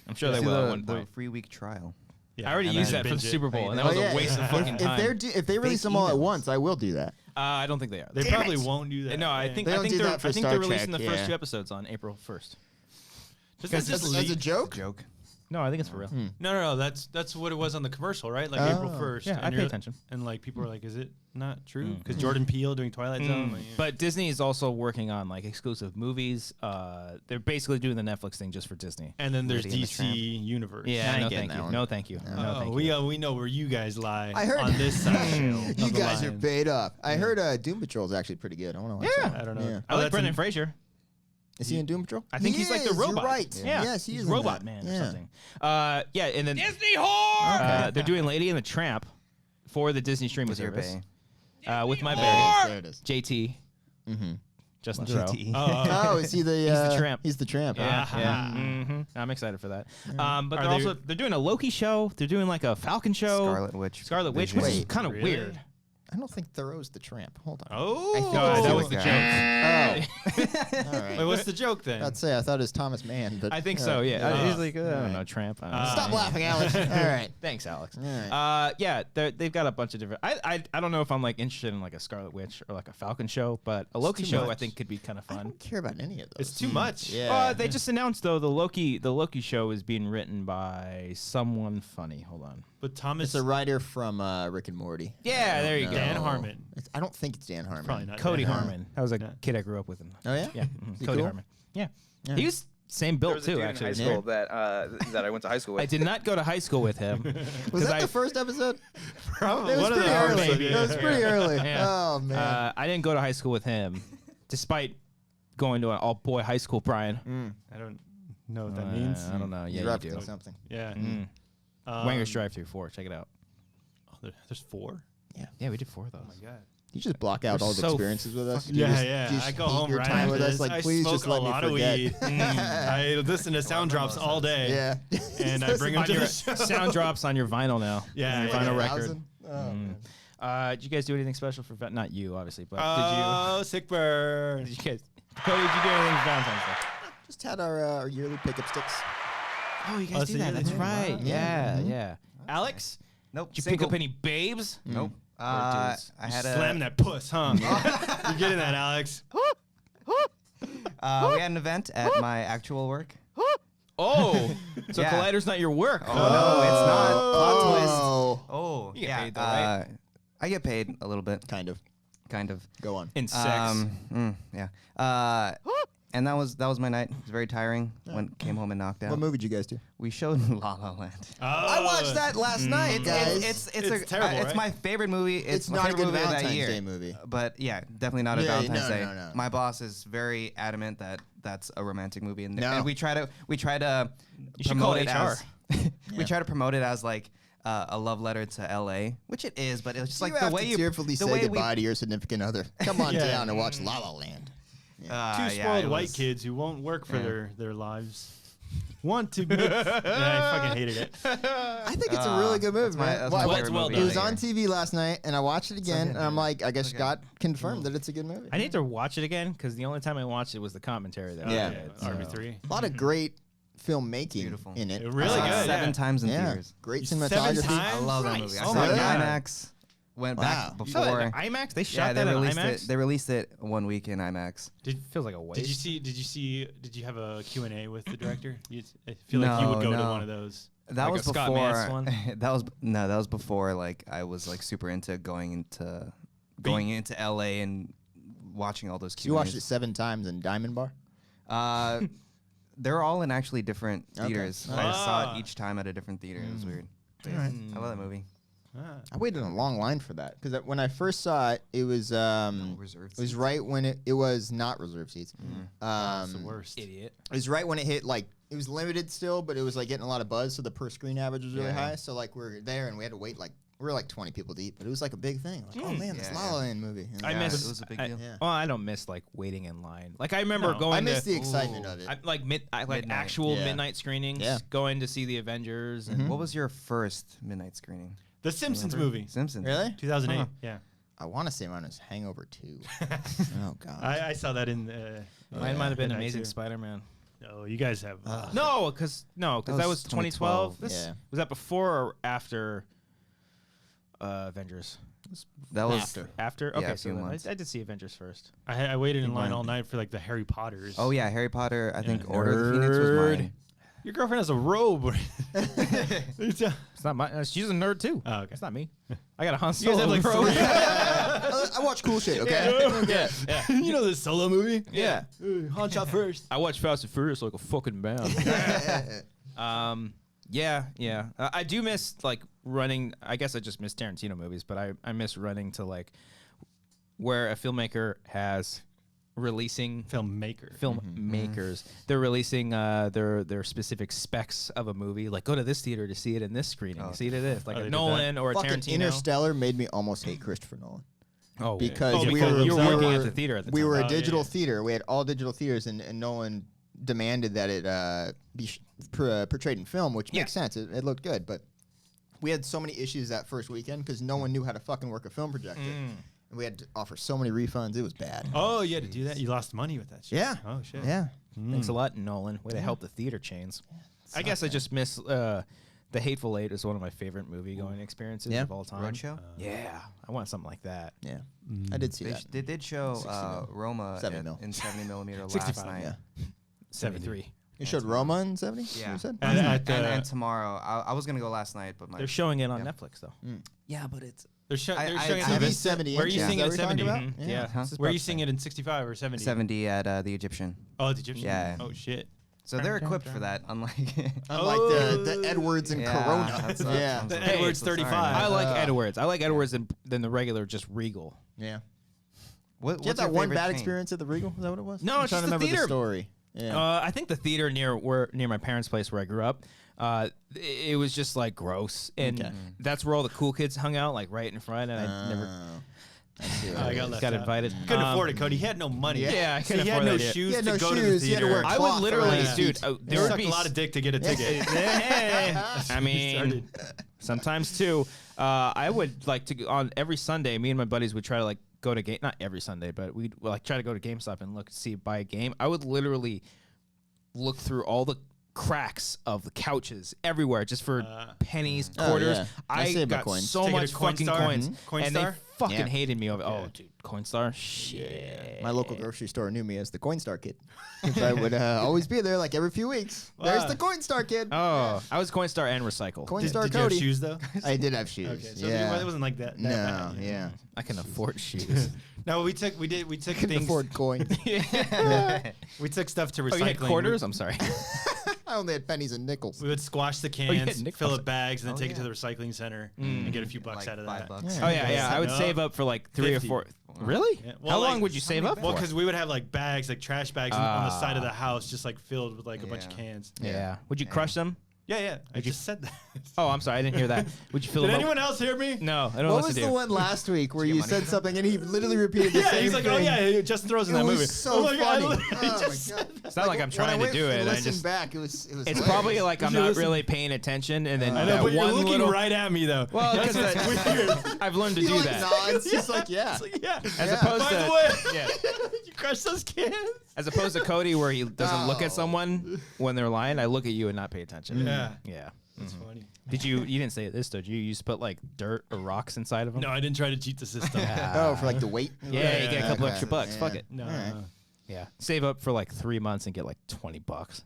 I'm sure they See will at the, one the point. free week trial. Yeah, I already and used then that for the binge it. Super Bowl, and that Oh, was yeah. a waste of fucking time. If they release them all at emails. once, I will do that. I don't think they are. They Damn probably it. won't do that. No, I Yeah. think They I don't think do they're that for I think Star they're releasing Trek, the first yeah. 2 episodes on April 1st. Does that As, just as a leak? joke? Joke. No, I think it's for real. No. That's what it was on the commercial, right? Like Oh. April 1st. Yeah, and I pay you're- attention. And like people were like, "Is it not true?" Because Jordan Peele doing Twilight Zone. Like, yeah. But Disney is also working on like exclusive movies. They're basically doing the Netflix thing just for Disney. and then there's Lady and the DC Tramp. Universe. Yeah, I ain't no getting thank that you. one. No thank you. No Oh, thank we you. we know where you guys lie. I heard on this side. You of the guys are line. paid up. I heard Doom Patrol is actually pretty good. I want to watch Yeah. that. I don't know. Yeah. I like that's Brendan in- Fraser. Is he in Doom Patrol? I think He he's like the is, you're robot. right. Yeah. Yes, he he's is in Robot that. Man Yeah. or something. Yeah, and then Disney whore. They're doing Lady and the Tramp for the Disney streaming With your service. bay. With my There baby it is. JT, Mm-hmm. Justin Theroux. GTE. Oh, Oh, is he the? He's the tramp. He's the tramp. Yeah, huh? yeah. I'm excited for that. But Are they're they- doing a Loki show. They're doing like a Falcon show. Scarlet Witch. Scarlet Witch, Vision. which is Wait, kind of really? weird. I don't think Thoreau's the tramp. Hold on. oh. I think No, it's that the was the guy. joke. Oh. All right. Wait, what's the joke then? I'd say I thought it was Thomas Mann, but I think all so. right. Yeah, he's like I don't Alright. know, tramp. Stop laughing, Alex. All right. Thanks, Alex. Alright. Yeah, they've got a bunch of different. I don't know if I'm like interested in like a Scarlet Witch or like a Falcon show, but a Loki too show I much. think could be kind of I fun. don't care about any of those. It's too much. Yeah. They just announced though the Loki show is being written by someone funny. Hold on. But Thomas It's a writer from Rick and Morty. Yeah, there you go. Dan Harmon. I don't think it's Dan Harmon. Probably not. Cody Dan Harmon. That was a Yeah. kid I grew up with. Oh yeah. Yeah, he Cody cool? Harmon. Yeah. Yeah. He was same There built was a too. dude Actually, in high school that I went to high school with. I did not go to high school with him. Was 'cause that I- the first episode? Probably. It was One of pretty the early. early, It was pretty early. Yeah. Oh man. I didn't go to high school with him, despite going to an all-boy high school. Brian. I don't know what that means. I don't know. Yeah, You're you referencing do. something. Yeah. Mm. Um, Wanger's Drive-Thru 4. Check it out. oh, there's 4. Yeah, we did 4 of those. Oh my god. You just block out We're all the so experiences with us. You Yeah, just, yeah. you just I go hate home your right time after with us. this. Like, I please smoke just let a me lot forget. of weed. I listen to sound drops all day. Yeah. And I bring them On to your the show. sound drops on your vinyl now. Yeah, On your yeah. vinyl Like record. 1,000? Oh, man. Did you guys do anything special for not you, obviously, but Oh, sick burn. did you guys? Cody, did you do anything for Valentine's Day? Just had our yearly pickup sticks. Oh, you guys do that. That's right. Wow. Yeah, yeah. Alex, Nope. did you single. pick up any babes? Nope. Or I dudes? had Slam that puss, huh? You're getting that, Alex. we had an event at my actual work. Oh, so Yeah. Collider's not your work. Oh, no, it's not. Plot twist. Oh, Oh, You get yeah. paid though, right? I get paid a little bit, kind of. kind of. Go on. In sex. Yeah. And that was my night. It was very tiring. Came home and knocked out. What movie did you guys do? We showed La La Land. I watched that last night, guys. It's terrible, It's right? my favorite movie. It's my not a favorite good movie of that Valentine's year. Day movie. But yeah, definitely not a Yeah, Valentine's no, Day. no. My boss is very adamant that that's a romantic movie, and, No. and we try to You should promote call it HR. as we try to promote it as like a love letter to L.A., which it is, but it's just like you the have way to you tearfully the say way goodbye to your significant other. Come on Yeah. down and watch La La Land. Two yeah, spoiled it white was- kids who won't work for Yeah. their lives. Want to make, yeah, I fucking hated it. I think it's a really good movie. That's my, man. that's Well, my I favorite well movie done. It of was the on year. TV last night, and I watched it again, good, and I'm yeah. like, I guess So good. Scott confirmed that it's a good movie. I need to watch it again because the only time I watched it was the commentary. That Yeah. we did, RB3. A lot of great filmmaking Beautiful. in it. Really I saw it good, 7 yeah. times in Yeah, theaters. great 7 cinematography. times? I love that Christ. movie. I Oh saw it in my God. IMAX. Went Wow. back You saw that before. in IMAX? They Yeah, shot they that in released IMAX? it. They released it 1 week in IMAX. Feels like a waste. Did you have a Q&A with the director? I feel like you would go to No. one of those. That Like was a Scott before. Mass one? that was before like I was like super into going into LA and watching all those. So you watched it Q&As. 7 times in Diamond Bar? They're all in actually different Okay. theaters. Ah. I saw it each time at a different theater. It was weird. But yeah, I love that movie. Ah. I waited in a long line for that because when I first saw it, it was reserved it was seats. right when it was not reserved seats. That's the worst. Idiot. It was right when it hit like it was limited still, but it was like getting a lot of buzz, so the per screen average was really Yeah. high. So like we're there and we had to wait like we were like 20 people deep, but it was like a big thing. Like, oh man, this Yeah, La La Land movie. And I Yeah, miss. it was a big I- deal. Yeah. Well, I don't miss like waiting in line. Like I remember No. going. I miss to, the excitement Ooh. of it. like Midnight. actual Yeah. midnight screenings. Yeah. Going to see the Avengers and What was your first midnight screening? The Simpsons movie. Simpsons. Really? 2008. Huh. Yeah. I want to say mine was Hangover 2. Oh god. I saw that in. mine might have been Midnight Amazing too. Spider-Man. Oh, you guys have. No, because that was 2012. 2012. Yeah. Was that before or after Avengers? That was After. Yeah, Okay, a so few then months. I did see Avengers first. I waited in line mine- all night for like the Harry Potters. Oh yeah, Harry Potter. I think Yeah. Order of the Phoenix was mine. Your girlfriend has a robe. It's not my. She's a nerd too. Oh, okay. It's not me. I got a Han You guys Solo have like robe. three. I watch cool shit. Okay. You know this solo movie? Yeah. Han shot first. I watch Fast and Furious like a fucking man. Yeah. I do miss like running. I guess I just miss Tarantino movies, but I miss running to like where a filmmaker has releasing Filmmaker. filmmakers. They're releasing their specific specs of a movie. Like go to this theater to see it in this screening. See it at this, like Oh, they a did Nolan or a Fucking Tarantino. Interstellar made me almost hate Christopher Nolan. Oh, Because Oh, we because were you were we working were- at the theater at the we time. were Oh, a yeah, digital yeah. theater. We had all digital theaters, and Nolan demanded that it be portrayed in film, which makes sense. It looked good, but we had so many issues that first weekend because no one knew how to fucking work a film projector, and we had to offer so many refunds. It was bad. Oh, you had to do that? You lost money with that shit? Yeah. Oh, shit. Yeah. Thanks a lot, Nolan. Way to help the theater chains. I guess I just miss The Hateful Eight is one of my favorite movie going experiences Yeah. of all time. Roadshow. Yeah, I want something like that. Yeah. I did see that. They did show 60 mil. Roma 70 mil. in 70 millimeter last 65, night. Yeah. 73. You showed Roma in 70? Yeah. You said? And tomorrow, I was gonna go last night, but my They're showing it on Netflix though. yeah, but it's They're showing I- it TV in 70 Where are you inches, seeing is it that at what you're 70? talking about? Yeah. Huh? This is Where are about you the seeing it in 65 or 70? 70 at the Egyptian. Oh, the Egyptian? Yeah. Oh, shit. So they're equipped for that, unlike Unlike the Edwards and Yeah, Corona. that's Yeah. The Hey, Edwards so sorry, 35. man. I like Edwards. I like Edwards than the regular just Regal. Yeah. What, Did you have what's your that one favorite bad chain? experience at the Regal? Is that what it was? No, I'm it's trying just to the remember theater. the story. Yeah. I think the theater near my parents' place where I grew up, it was just like gross, and that's where all the cool kids hung out, like right in front, and I never. I see what I it got is. left Got out. invited. Couldn't afford it, Cody. He had no money. Yeah, I so couldn't he had afford no that, yeah. shoes He had to no go to the shoes. He had to theater. wear I would cloth literally, around his dude. feet. There would sucked be a lot of dick to get a ticket. I mean, sometimes too. I would like to on every Sunday. Me and my buddies would try to like go to game. Not every Sunday, but we'd like try to go to GameStop and buy a game. I would literally look through all the cracks of the couches everywhere just for pennies, quarters. yeah. I I saved my got coins. so Take it much to fucking Coinstar? coins, Mhm. and they Coinstar? fucking Yeah. hated me over. Oh, dude, Coinstar, shit. My local grocery store knew me as the Coinstar kid. 'Cause I would always be there like every few weeks. There's the Coinstar kid. Oh, I was Coinstar and Recycle. Coinstar Did you have Cody. shoes though? I did have shoes. Okay, so yeah. it wasn't like that. No, bad. yeah. I can afford shoes. No, we took Couldn't things. afford coins. We took stuff to Oh, you had recycling. quarters? I'm sorry. I only had pennies and nickels. We would squash the you had cans, nickels. fill up bags, and then Oh, take it to yeah. the recycling center and get a few bucks Like out of $5 that. bucks. Oh yeah. I would No. save up for like 3 or 50. 4. Really? Yeah. Well, How like, long would you save up Well, for? because we would have like bags, like trash bags on the side of the house, just like filled with like a bunch of Yeah. cans. Yeah. Would you crush them? Yeah. I just said that. Oh, I'm sorry. I didn't hear that. Would you fill Did them anyone else hear me? up? No, I don't What know was to the do. one last week where Did you you get said money? something and he literally repeated the Yeah, same he's like, thing? oh yeah, Justin throws in It that was movie. so oh my God, funny. I literally Oh my just God. It's not like I'm trying to do it. I Listen just. back. It was It's hilarious. probably like I'm You not listen- really paying attention, and then I that know, but you're one looking little. right at me though. Well, That's because what's weird. I've learned to He do like that. nods. He's like, yeah. It's like, yeah. As Yeah. opposed By the to way, yeah, you crushed those cans. as opposed to Cody where he doesn't look Oh. at someone when they're lying. I look at you and not pay attention. Yeah. Yeah. That's funny. Did you? You didn't say this, did you? You just put like dirt or rocks inside of them. No, I didn't try to cheat the system. Oh, for like the weight? Yeah, you get a couple Okay. extra bucks. Yeah. Fuck it. No. Alright. Yeah. Save up for like 3 months and get like $20.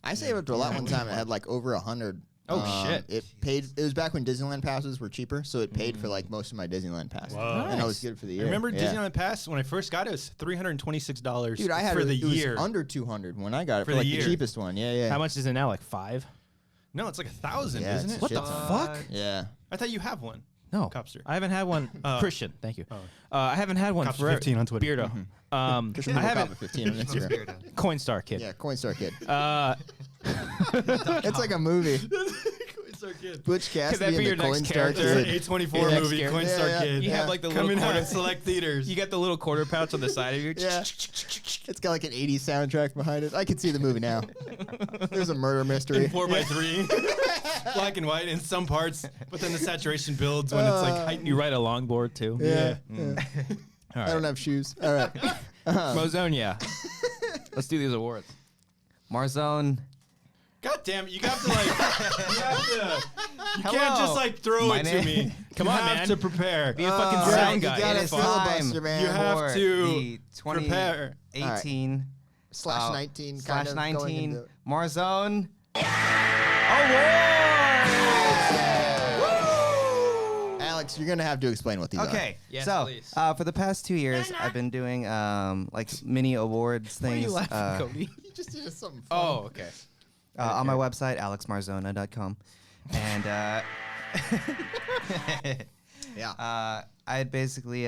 I saved up to a lot one time. It had like over 100. Oh, shit. It paid. It was back when Disneyland passes were cheaper, so it paid for like most of my Disneyland passes, Whoa. and I was good for the year. Remember Yeah. Disneyland Pass when I first got it? It was $326 Dude, I had for it, the it was year. under 200 when I got it For for the like year. the cheapest one. Yeah, yeah. How much is it now? Like 5? No, it's like 1,000, Yeah, isn't it's it? What the shit ton. fuck? Yeah. I thought you have one. No. Copster. I haven't had one. Christian, thank you. Oh. I haven't had one Copster for 15 on Twitter. Beardo. Christian I Cop haven't. at 15 on Instagram. Coinstar kid. Yeah, Coinstar kid. Uh, It's like a movie. Coinstar Kid. Butch that Cassidy be and your the next Coinstar character? Kid. A24 Yeah, movie, yeah, Coinstar yeah, Kid. you have like the little Coming out quarter. in select theaters. You got the little quarter pouch on the side of you. Yeah. It's got like an 80s soundtrack behind it. I can see the movie now. There's a murder mystery. in 4x3, black and white in some parts, but then the saturation builds when it's like heightened. You ride a longboard too. Yeah. All I right. don't have shoes. All right. Marzon-YEAH. Let's do these awards. Marzon. God damn it! You have to like, you have to. You can't Hello. just like throw My it to name- me. Come you on, have man. to prepare. Be a fucking Right, sound you guy. gotta It is filibuster, time man. You have for to the prepare. 2018 Slash 19. slash kind of going 19 into- Marzon Alex, you're gonna have to explain what these are. Okay, Yes, so please. for the past 2 years, I've been doing like mini awards things Cody? You just did something fun. Oh, okay. on my website, alexmarzona.com, and Yeah. I basically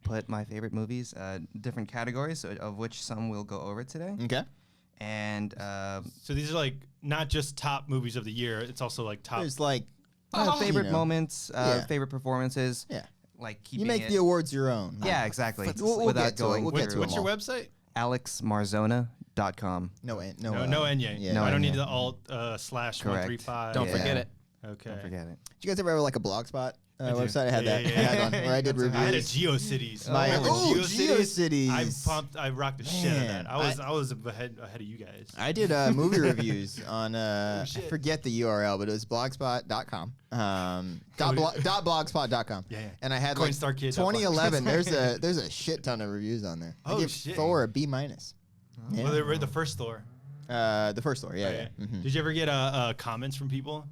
put my favorite movies, different categories, of which some we'll go over today, Okay. and So these are like not just top movies of the year. It's also like top. There's like favorite you know. moments, Yeah. favorite performances, Yeah. like keeping You make it, the awards your own. yeah, exactly, We'll without get to it. going We'll get through to What's them your all. website? alexmarzona.com. No, no, No Enya. Yeah. I don't need Enya. the alt slash Correct. 135. Don't Yeah. forget it. Okay. Don't forget it. Did you guys ever have like a blogspot I do. website? I had Yeah, that. yeah, I had yeah. one where I did reviews. I had a GeoCities. My- Remember oh, GeoCities? GeoCities. I rocked the shit out of Man, that. I was ahead of you guys. I did movie reviews on I shit. forget the URL, but it was blogspot.com. .blogspot.com. Yeah, yeah. And I had like Coinstar Kid. 2011. There's a shit ton of reviews on there. I Oh, give shit. Thor a B minus. Yeah. Well, they were the first Thor. The first Thor, yeah, Right? yeah. Mhm. Did you ever get comments from people?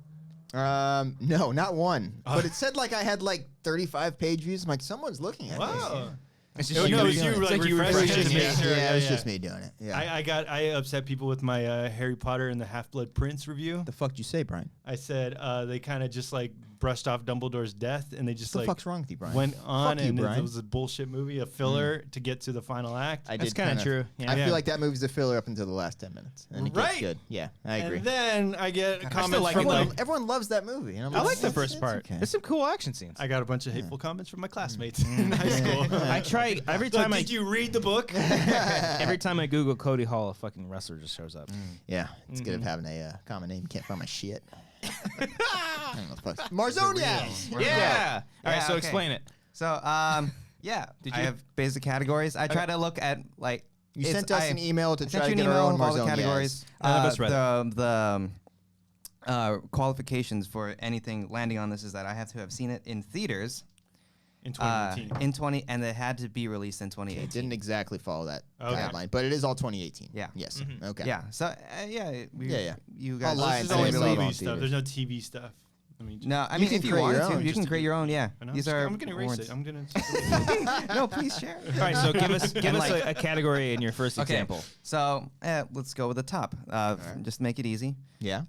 No, not one. But it said like I had like 35 page views. I'm like, someone's looking at this. Wow. It's No, you it was doing you it. It's like like you refreshing refreshing to make it. sure. Yeah, it was yeah. just me doing it. Yeah. I upset people with my Harry Potter and the Half-Blood Prince review. the fuck did you say, Brian? I said they kind of just like brushed off Dumbledore's death, and they just What the like fuck's wrong with you, Brian? went on, Fuck you, and it Brian. was a bullshit movie, a filler to get to the final act. I That's did kind of true. Yeah. I Yeah. feel like that movie's a filler up until the last 10 minutes. And it gets Right. good. Yeah, I agree. And then I get comments like from it, though. like Everyone loves that movie. And I'm I like the "It's- first it's part. okay." There's some cool action scenes. I got a bunch of hateful comments from my classmates in high school. I try every Like, time did you read the book? every time I Google Cody Hall, a fucking wrestler just shows up. Yeah, it's good of having a common name. Can't find my shit. I don't know what the fuck's Marzon-YEAH. Yeah. All right, Yeah, so okay. explain it. So, yeah. Did I you- have basic categories. I try to look at like. You it's- sent us I an email to sent try you to an get our email own with all the Marzon-YEAHs. categories. None of us read the qualifications for anything landing on this is that I have to have seen it in theaters In 2018. and it had to be released in 2018. It didn't exactly follow that Okay. guideline, but it is all 2018. Yeah. Yes. Okay. Yeah. So yeah. Yeah. You guys. I'll lie This is and say only it really movie don't stuff. theaters. There's no TV stuff. I mean, No, I You mean can if you create want your to, own you just can to create do- your own. Yeah. I know, These are. I'm gonna erase awards. it. I'm gonna. No, please share. All right, so give us like- a category in your first Okay. example. So let's go with the top. Just to make it easy. Yeah.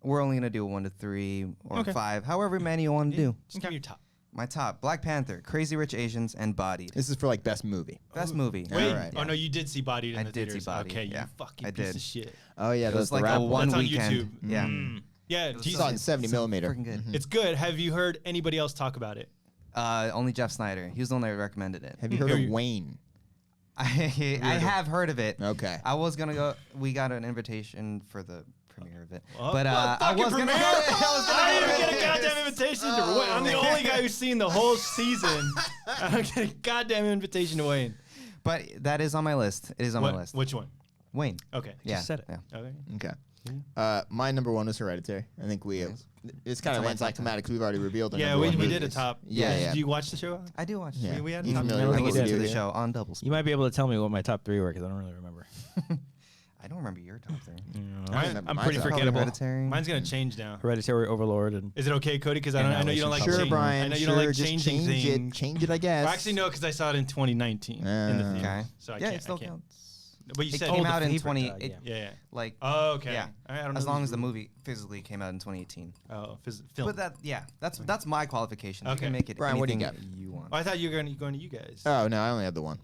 We're only gonna do 1 to 3 or Okay. 5, however many you want to do. Just give me your top. My top: Black Panther, Crazy Rich Asians, and Bodied. This is for like best movie. Best movie. Wait. Alright. Oh no, you did see Bodied in I the did see theaters. Bodied, Okay, yeah. you fucking I piece did. of shit. Oh yeah, It that's was the like rap a one. one That's on weekend. YouTube. Yeah. Yeah, It's on 70 millimeter. Freaking good. it's good. Have you heard anybody else talk about it? Only Jeff Snyder. He was the one that recommended it. Have you heard Here of you- Wayne? I have heard of it. Okay. I was gonna go. We got an invitation for the premiere of it, Oh, but I fucking was gonna go. premiere? I was I gonna didn't go. even get a goddamn invitation to Wayne. I'm the only guy who's seen the whole season. I don't get a goddamn invitation to Wayne. But that is on my list. It is on my list. Which one? Wayne. Okay. Yeah. said it. Yeah. Okay. Okay. My number one was Hereditary. I think we. It's kind of anticlimactic because we've already revealed. Our Yeah, number we one did a movies. top. Yeah, yeah. Did you watch the show? I do watch. Yeah. We had You a top. familiar I with listen what to we the do? show on double speed. You might be able to tell me what my top 3 were because I don't really remember. I don't remember your top 3. remember I'm my pretty top. forgettable. Hereditary. Mine's gonna change now. Hereditary, Overlord, and Is it okay, Cody? Because I know you don't like Sure, changing. Brian. I know you sure, don't like just changing change things. it. Change it, I guess. Well, actually, no, because I saw it in 2019 in the theater. Okay. So I Yeah, can't. it still I can't. counts. But you It said came the out in favorite, 20. yeah. Yeah. Like. Oh, okay. Yeah. I don't know As long as the these movie physically came out in 2018. rules. Oh, film. But that's my qualification. You Okay. can make it Brian, what do you anything you want. Oh, I thought you were going to you guys. Oh no, I only had the one.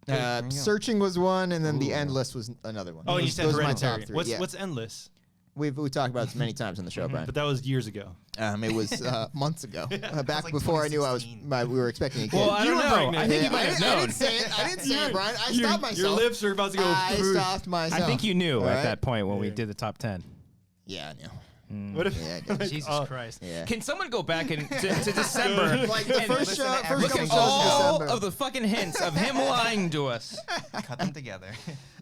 there you go. Searching was one, and then the Ooh. Endless was another one. Oh, you Those- said those are my Hereditary. top 3. What's yeah. what's Endless? We talked about this many times on the show, Brian. But that was years ago. It was months ago, back like before I knew I was. 2016. We were expecting a kid. well, I You don't were know. pregnant. I think you Yeah, might have I known. didn't say it. I didn't say it, Brian. I stopped myself. Your lips are about to go. I stopped myself. I think you knew All at right? that point when we Yeah. did the top 10. Yeah, I knew. What if? Yeah, I did. Jesus Oh. Christ. Yeah. Can someone go back to December? Like the and first listen show, to every first Look couple at shows in all December. of the fucking hints of him lying to us. Cut them together.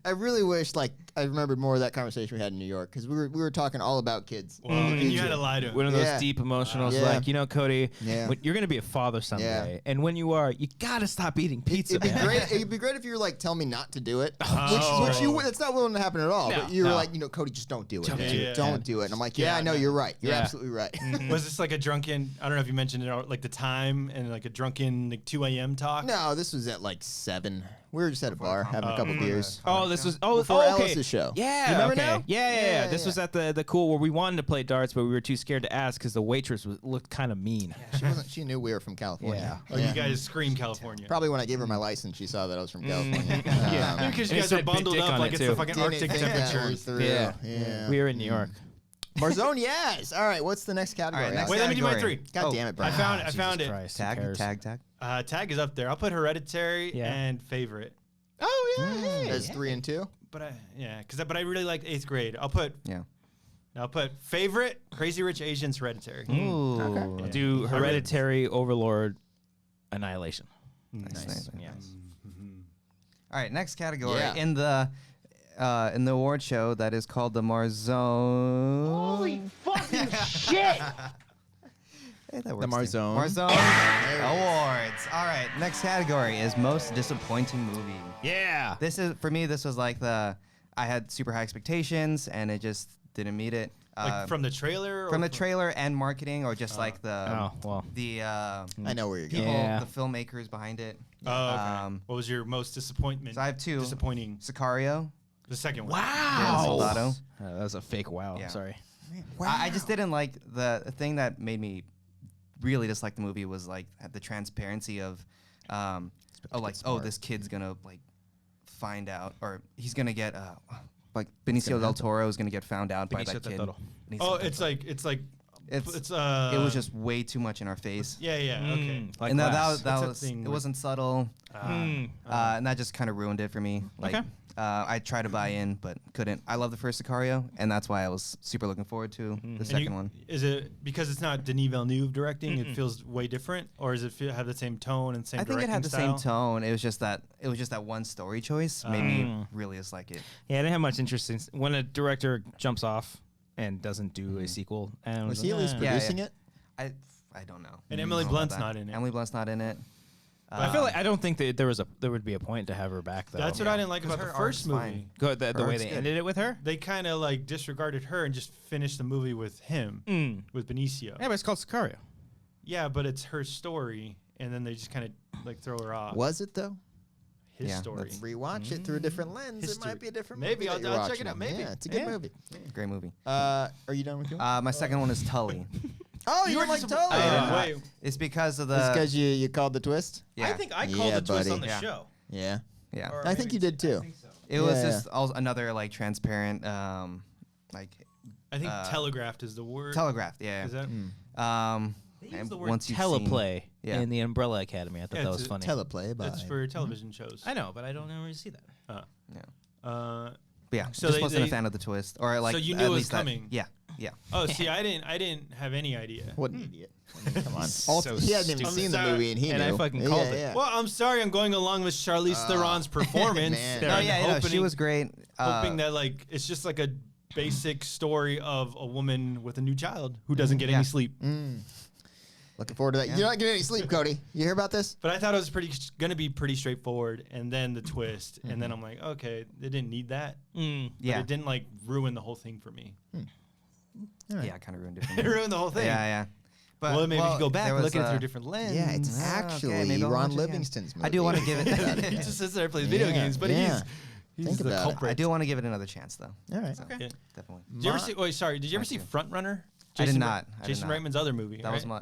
I really wish, like, I remembered more of that conversation we had in New York because we were talking all about kids. Well, and you had to lie to him. One of those Yeah. deep emotionals, Yeah. like, you know, Cody, Yeah. you're going to be a father someday. And when you are, you got to stop eating pizza, It'd be man. great. It'd be great if you were like, tell me not to do it, Oh. which you. That's not willing to happen at all. No, but you were no. like, Cody, just don't do it. Don't do it. Don't do it. And I'm like, yeah, Yeah, I know, no. you're right. You're Yeah. absolutely right. Was this like a drunken? I don't know if you mentioned it, or like the time and like a drunken like 2 a.m. talk. No, this was at like 7. We were just at a bar having a couple beers. Oh, this was Before okay. Alice's show. Yeah, You remember okay. now? Yeah. Yeah, This yeah. was at the cool where we wanted to play darts, but we were too scared to ask because the waitress looked kind of mean. She wasn't. She knew we were from California. Oh, you guys scream California. Probably when I gave her my license, she saw that I was from California. Yeah. Because And you it guys are said big bundled dick up on like it, it's too. the fucking Didn't Arctic think that one temperatures. through. Yeah. We were in New York. Marzon-YEAHs. All right, what's the next category? next Wait, let me do my category. 3. God damn it, I Brian. found it. I Jesus found it. Christ, who Tag. cares? Tag is up there. I'll put Hereditary Yeah. and Favorite. Oh, yeah. There's 3 and 2. But I really liked 8th grade. I'll put Favorite, Crazy Rich Asians, Hereditary. Ooh. I'll do Hereditary, Overlord, Annihilation. Nice. Yes. All right, next category Yeah. in the award show that is called the Marzon. Holy fucking shit! Hey, that The works too. Marzon. Marzon Awards. All right, next category is most disappointing movie. Yeah. This is for me. This was like I had super high expectations and it just didn't meet it. Like from the trailer? From the trailer and marketing, or just like the Oh, well. the I know where you're going. people, Yeah. the filmmakers behind it. Oh, okay. What was your most disappointment? So I have 2. Disappointing. Sicario. The second one. Yeah, Wow. Soldado. That was a fake wow. Yeah. Sorry. I just didn't like the thing that made me really dislike the movie was like the transparency of, this kid's gonna like find out, or he's gonna get like Benicio del Toro is gonna get found out by that kid. Oh, it's like it was just way too much in our face. Yeah, okay. Like And Glass. that was it wasn't subtle, and that just kind of ruined it for me. Like, Okay. I tried to buy in, but couldn't. I love the first Sicario, and that's why I was super looking forward to the second one. Is it because it's not Denis Villeneuve directing? It feels way different, or does it have the same tone and same? I think it had the directing same tone. It was just that one story choice made me really dislike it. Yeah, I didn't have much interest in when a director jumps off and doesn't do a sequel. And Was he at least producing it? I don't know. And Emily I don't know about Blunt's that. not in it. Emily Blunt's not in it. I feel like I don't think that there would be a point to have her back though. That's what I didn't like about the her first art's movie. fine. Go, the way art's they good. ended it with her. They kind of like disregarded her and just finished the movie with him, with Benicio. Yeah, but it's called Sicario. Yeah, but it's her story, and then they just kind of like throw her off. Was it though? His Yeah, story. Rewatch it through a different lens. History. It might be a different Maybe movie. I'll that you're check it watching. out, maybe. Yeah, it's a good Yeah. movie. Great movie. Are you done with yours? My second one is Tully. Oh, you were like just- totally. Wait, It's because of the. It's because you called the twist. Yeah. I think I Yeah, called the twist buddy. on the Yeah. show. Yeah, Yeah. Or I think maybe- you did too. I think so. It was Yeah. just another like transparent, like I think telegraphed is the word. telegraphed. Yeah. Is that? They use and the word once you've teleplay Yeah. in the Umbrella Academy. I thought Yeah, that it's was a funny. Teleplay by. It's for television shows. I know, but I don't know where you see that. Yeah. Uh, But yeah. So just they- wasn't they- a fan of the twist, or like. So you at knew it was least that- coming. Yeah. Yeah. oh, see, I didn't have any idea. What an idiot! I mean, come on. So He hadn't even stupid. seen the I'm movie, and he And knew. I fucking called it. Yeah. Well, I'm sorry, I'm going along with Charlize Theron's performance. Man. there No, and yeah, she hoping- was great. hoping that like it's just like a basic story of a woman with a new child who doesn't get any sleep. Looking forward to that. You're not getting any sleep, Cody. You hear about this? But I thought it was gonna be pretty straightforward, and then the twist, and then I'm like, okay, they didn't need that. But Yeah. it didn't like ruin the whole thing for me. Yeah, kind of ruined it. For It me. ruined the whole thing. Yeah, yeah. But Well, maybe if you go back, there was, look at it through a different lens. Yeah, it's okay, actually maybe I'll watch Ron it again. Livingston's movie. I do want to give it. He just sits there and plays video Yeah, games, but yeah. he's Think the about it. culprit. I do want to give it another chance, though. All right. Yeah. Definitely. Did you ever see? Wait, sorry. Did you ever see Front Runner? I did not. Jason Reitman's other movie. That was my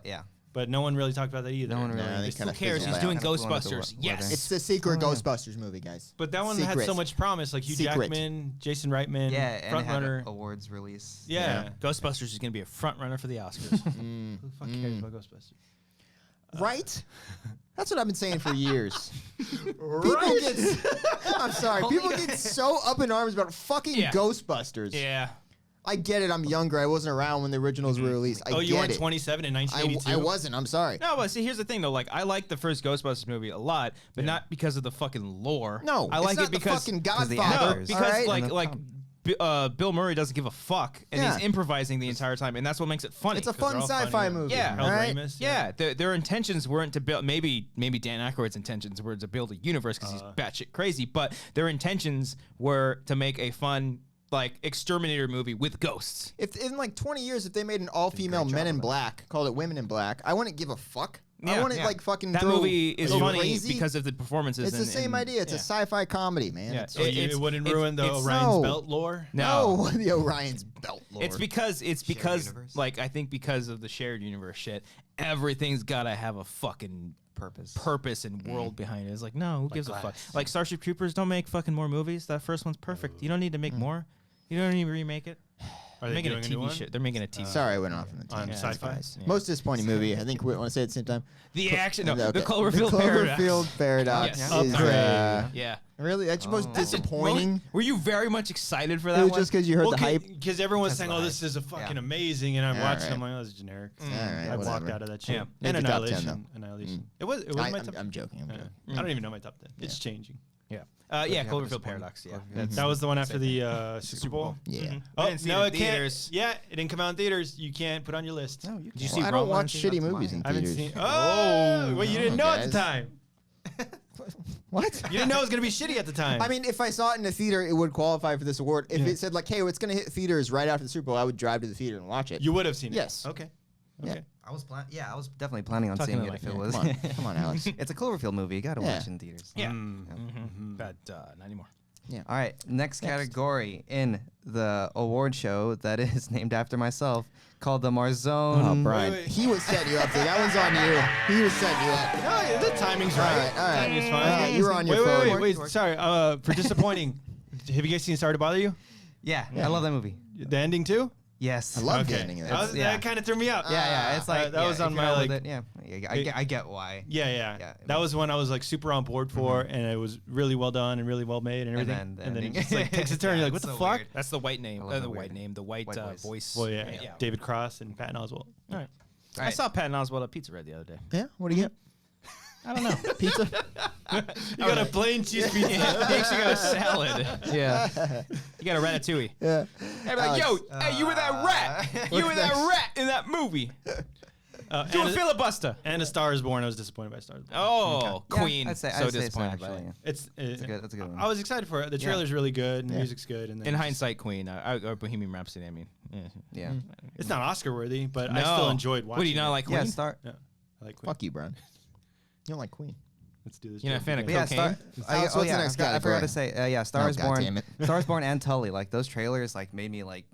But no one really talked about that either. No one really. No, they just- kinda Who cares? fizzled He's out. doing Kinda flew under the Ghostbusters. weather. Yes. It's the secret Ghostbusters movie, guys. But that one had Secret. so much promise, like Hugh Secret. Jackman, Jason Reitman, Yeah, and Front it had Runner. awards release. Yeah. Ghostbusters is going to be a front runner for the Oscars. Who the fuck cares about Ghostbusters? Right? That's what I've been saying for years. People get, I'm sorry. People get so up in arms about fucking Yeah. Ghostbusters. yeah. I get it. I'm younger. I wasn't around when the originals were released. I Oh, you get weren't it. 27 in I 1982? wasn't. I'm sorry. No, but see, here's the thing though. Like, I like the first Ghostbusters movie a lot, but not because of the fucking lore. No, I it's like not it because the fucking the Godfather. no, actors. because all right? like Bill Murray doesn't give a fuck, and Yeah. he's improvising the entire time, and that's what makes it funny. It's a 'Cause they're fun all sci-fi funny. movie. Yeah. Harold all right? Ramis. Yeah, their intentions weren't to build. Maybe Dan Aykroyd's intentions were to build a universe because he's batshit crazy, but their intentions were to make a fun, like, exterminator movie with ghosts. If in like 20 years, if they made an all-female Men in Black, called it Women in Black, I wouldn't give a fuck. I Yeah, wouldn't yeah. like fucking That throw, movie is go funny crazy. because of the performances. It's the same idea. It's a sci-fi comedy, man. Yeah. It's, So it wouldn't ruin the it's- Orion's no. Belt lore? no, the Orion's Belt lore. It's because universe? like I think because of the shared universe shit, everything's gotta have a fucking purpose and world behind it. It's like, no, who gives a fuck? Like Starship Troopers don't make fucking more movies. That first one's perfect. You don't need to make more. You don't need to remake it. Are They're they making a doing a new TV one? shit. They're making a TV. Sorry, I went off on the On tangent. sci-fi? guys. Most disappointing movie. I think we want to say it at the same time. The action, no, Okay. the Cloverfield Paradox. Cloverfield Paradox Yes. is Yeah. really that's most disappointing. Were you very much excited for It that was one? just because you heard the hype. Because everyone's saying, "Oh, this is a fucking amazing," and I'm All watching. right. I'm like, "Oh, this is generic." All right, I walked whatever. out of that shit. Yeah. And Make the top 10 Annihilation. Annihilation. It was my top. I'm joking. I'm joking. I don't even know my top 10. It's changing. Yeah. Yeah, Cloverfield Paradox. Yeah. That was the one after the Super Bowl. Yeah. Oh, I didn't see no, it it in can't. theaters. Yeah, it didn't come out in theaters. You can't put on your list. No, you Did you can't. see I don't Roma? watch That's shitty movies in I haven't theaters. seen. Oh, well, you didn't know at the guys. time. What? You didn't know it was gonna be shitty at the time. I mean, if I saw it in a theater, it would qualify for this award. If it said like, "Hey, it's going to hit theaters right after the Super Bowl," I would drive to the theater and watch it. you would have seen it. Yes. Okay. Yeah. Okay. I was definitely planning on Talking seeing to it if the it mic, was. Come on, Alex. It's a Cloverfield movie. You got to Yeah. watch it in theaters. Yeah. Mm. But not anymore. Yeah. All right, next category in the award show that is named after myself, called the Marzon. Oh, Brian. wait. He was setting you up there. That one's on you. He was setting you up. No, yeah, the timing's All right. right, all right. Timing's fine. All right, you were on your wait, phone. wait. Sorry, for disappointing. Have you guys seen Sorry to Bother You? Yeah, I love that movie. The ending too? Yes. I love the ending of that. Yeah. That kind of threw me out. Yeah, it's like that was on if you're my not with like. it, yeah. I get why. Yeah. Yeah, That was one I was like super on board for, and it was really well done and really well made and everything. then the And then it ending. just like takes a turn. You're like, what it's the so fuck? weird. That's the white name. I love The the white weird- name. The white, white voice. voice. Well, yeah. David Cross and Patton Oswalt. All right. I right. saw Patton Oswalt at Pizza Red the other day. Yeah, what do you get? I don't know. Pizza? You got a plain cheese pizza. He actually got a salad. Yeah. You got a ratatouille. Yeah. I'd be like, yo, hey, you were that rat. You were that rat in that movie. Do a filibuster. And A Star Is Born. I was disappointed by A Star Is Born. Oh, Yeah, Queen. I'd say so so, disappointed by actually. it. Yeah. It's That's a good one. I was excited for it. The trailer's really good. And the music's good. And then In it's hindsight, Queen. Or Bohemian Rhapsody, I mean. Yeah. Yeah. it's not Oscar worthy, but I No. still enjoyed watching. What, do you not it. like Queen? Yeah, Star. Yeah, I like Queen. Fuck you, Brian. You don't like Queen. Let's do this. You're not a fan of But yeah, cocaine? Alex, what's the next I forgot category? to say. Yeah, Star Oh, is Born. goddammit. Star is Born and Tully. Like those trailers, like made me like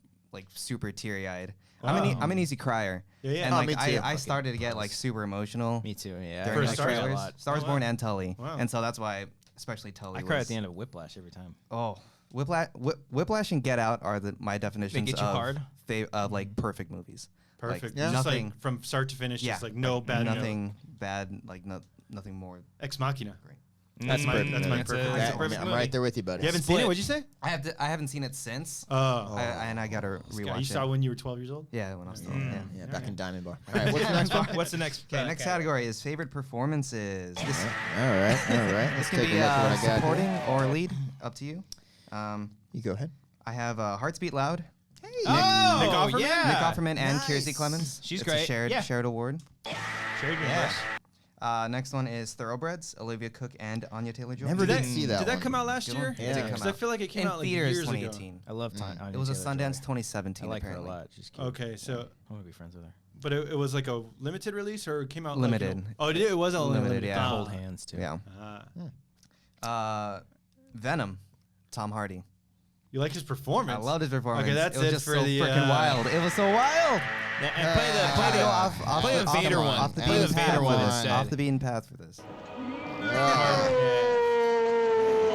super teary eyed. I'm an easy crier. Yeah. And Oh, like me too. I started to get like super emotional Me too, yeah. during For like Star is trailers. a lot. Star is Oh, Born wow. and Tully, Wow. and so that's why, especially Tully. I cry at was- the end of Whiplash every time. Oh, Whiplash and Get Out are my definitions get you of hard? Of like perfect movies. Perfect. Like, Just nothing. like from start to finish, Yeah. just like no bad Nothing bad. Like nothing more. Ex Machina. Great. That's my perfect. That's That's a a I'm perfect movie. right there with you, buddy. You haven't seen it? What'd you say? I haven't seen it since. Oh. And I gotta rewatch You it. saw when you were 12 years old? Yeah, when I was still. Yeah, back in Diamond Bar. All right, what's the next one? What's the next? Okay, next category is favorite performances. This, All right. Let's this can take a be look at what I got. supporting or lead, up to you. You go ahead. I have Hearts Beat Loud. Oh, Nick Offerman? yeah. Nick Offerman and nice. Kiersey Clemens. She's It's great. A shared Yeah. shared award. Shared Yeah. universe. Next one is Thoroughbreds, Olivia Cook and Anya Taylor-Joy. Never Did did see that Did that one. come out last Good year? one. Yeah. It did come 'Cause I feel like it came in out like theaters years 2018. ago. I love time. It was a Sundance 2017. I like apparently. her a lot. She's cute. Okay, so I want to be friends with her. but it was like a limited release or it came out Limited. Like, oh, it was a Limited, yeah. Hold hands too. Yeah. Venom, Tom Hardy. You like his performance? I loved his performance. Okay, that's it was it just for so the, freaking wild. It was so wild. And play the Off play the the- Vader off one. off the Play the beaten Vader path one for this. instead. Off the beaten path for this.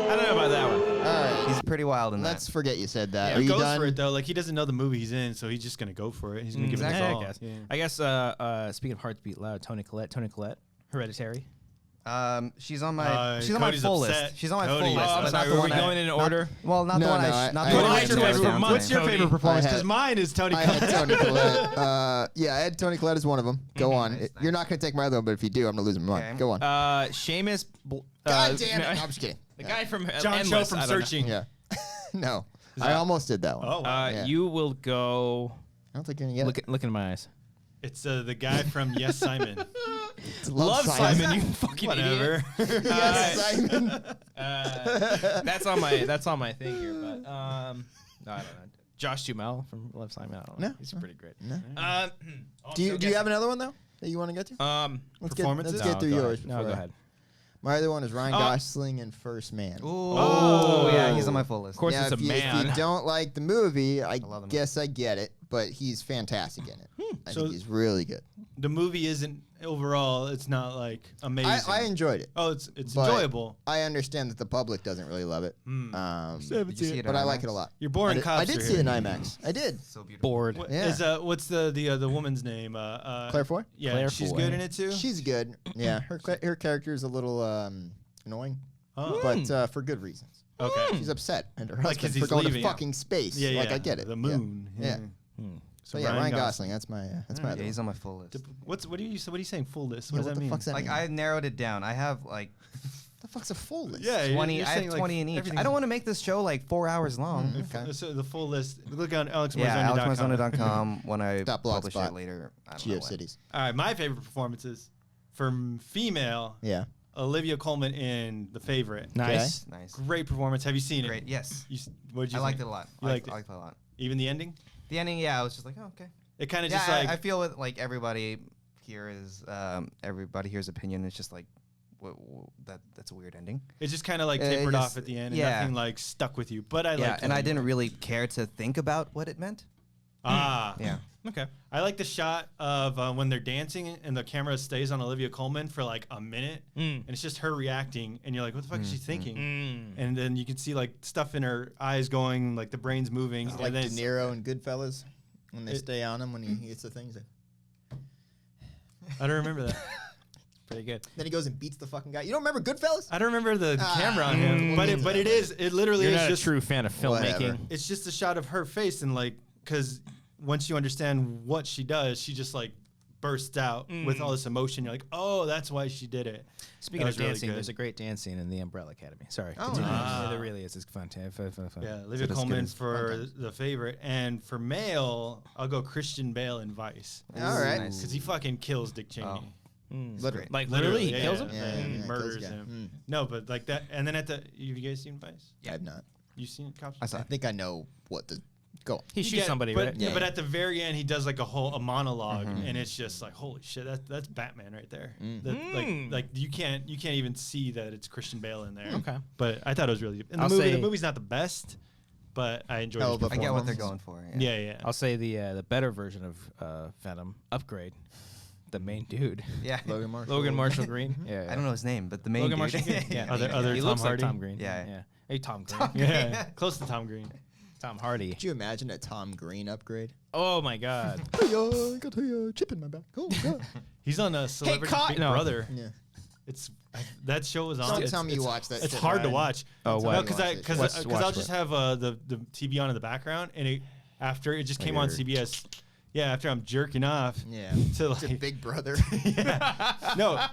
I don't know about that one. All right. He's pretty wild in Let's that. forget you said that. Yeah, Are he you goes done? for it though. Like he doesn't know the movie he's in, so he's just gonna go for it. He's gonna give it his Yeah, all. I guess. Yeah. I guess. Speaking of Hearts Beat Loud, Toni Collette, Hereditary. She's on my Cody's full upset. list. She's on my Cody full is list. upset. but sorry, not the were one we going in not- order? Well, not No, the one no, not I- the one I I had chose your favorite down What's today. your favorite performance? I had- Because mine is Tony I had Collette. Toni Collette. Yeah, I had Toni Collette as one of them. Go on. Nice, You're not going to take my other one, but if you do, I'm going to lose my mind. Okay. Go on. Seamus. God damn it. No, I'm just kidding. The guy from John Endless, Cho from I don't know. Searching. Yeah. No. I almost did that one. Oh, wow. Yeah. You will go. I don't think you're going to get it. Look in my eyes. It's the guy from Yes Simon. It's Love Simon, you fucking Whatever. idiot. Yes, Simon. That's on my thing here, but no, I don't know. Josh Duhamel from Love Simon. I don't know. No. He's pretty great. No. Do Do you have another one, though, that you want to get to? Let's Performances? Let's get through yours. No, before go I- ahead. My other one is Ryan Gosling in First Man. Oh, yeah, he's on my full list. Of course, Yeah, it's a if you man. don't like the movie, I love the guess I get it, but he's fantastic in it. I So- think he's really good. The movie isn't overall. It's not like amazing. I enjoyed it. Oh, it's but enjoyable. I understand that the public doesn't really love it. Did you see it But in I like IMAX? it a lot. You're boring I did, cops I did are see it in here. IMAX. I did. So beautiful. Bored. What Yeah. is what's the woman's name? Claire Foy? Yeah, Claire she's Foy. good in it too. She's good. Yeah, her character is a little annoying, Oh. but for good reasons. Okay. She's upset at her Like, 'cause husband for he's going leaving. to fucking space. Yeah, Like yeah. I get it. The Yeah. moon. Yeah. So So yeah, Ryan Gosling. That's my Hmm. other Yeah, he's one. on my full list. What are you saying? Full list. Yeah, What does that the mean? fuck's that Like mean? I narrowed it down. I have like the fuck's a full list? Yeah, you're- 20. you're I have saying, like, 20 in each. everything's- I don't want to make this show like 4 hours long. Okay. So the full list. Look on AlexMarzona.com. Yeah, AlexMarzona.com when I Stop publish Blogspot. it later. I don't know when. GeoCities. All right, my favorite performances from female. Yeah. Olivia Colman in The Favorite. Nice. Nice. Great performance. Have you seen Great. it? Yes. What did you I think? liked it a lot. You liked it? I liked it a lot. Even the ending? The ending, yeah, I was just like, oh, okay. It kind of Yeah, just like I feel with like everybody here is everybody here's opinion is just like that's a weird ending. It just kind of like It tapered just- off at the end, and yeah. nothing like stuck with you. But I Yeah, liked and it I didn't anyway. really care to think about what it meant. Ah, Yeah. Okay. I like the shot of when they're dancing and the camera stays on Olivia Colman for like a minute, and it's just her reacting, and you're like, what the fuck is she thinking? And then you can see like stuff in her eyes going, like the brain's moving. It's and like then De it's- Niro and Goodfellas when they stay on him when he gets the things. I don't remember that. Pretty good. Then he goes and beats the fucking guy. You don't remember Goodfellas? I don't remember the camera on him, but it literally You're is not just a true fan of filmmaking. Whatever. it's just a shot of her face, and like, because once you understand what she does, she just like bursts out with all this emotion. You're like, oh, that's why she did it. Speaking That of was really dancing, good. there's a great dance scene in the Umbrella Academy. Sorry. Oh, continue. nice. Yeah, there really is. It's fun. Fun. Yeah, Olivia that's Colman good. for Fun times. the favorite, and for male, I'll go Christian Bale in Vice. All right. nice. Because he fucking kills Dick Cheney. Literally. Like literally, he yeah, kills yeah, him. yeah, Yeah, and yeah, murders kills guy. him. No, but like that, and then have you guys seen Vice? I have not. You seen Cops? I saw I it. think I know what the go. He You shoots get- somebody, but, right? Yeah, Yeah. but at the very end, he does like a monologue, and it's just like, holy shit, that's Batman right there. Like you can't even see that it's Christian Bale in there. Okay. But I thought it was really good. And I'll the say- movie's not the best, but I enjoyed Hell it. of a I get what they're performance. going for. Yeah. I'll say the better version of Venom, Upgrade, the main dude, Yeah. Logan Marshall Green. Yeah, I don't know his name, but the main Logan dude. Marshall Green. Yeah, Other he Tom looks Hardy? like Tom Green. Yeah. yeah. Hey, Tom Green. Yeah, close to Tom Green. Tom Hardy. Could you imagine a Tom Green upgrade? Oh my God. Hey, I got a chip in my back. Oh, God. He's on a Celebrity Big no. Brother. Yeah. That show was on. Don't tell me you watch that It's shit, hard to Ryan. watch. Oh, Don't wow. tell Because me you watch that shit. Watch I'll what? just have the TV on in the background, and after it just came on CBS. Yeah, after I'm jerking off. Yeah. To It's a like, Big Brother. no,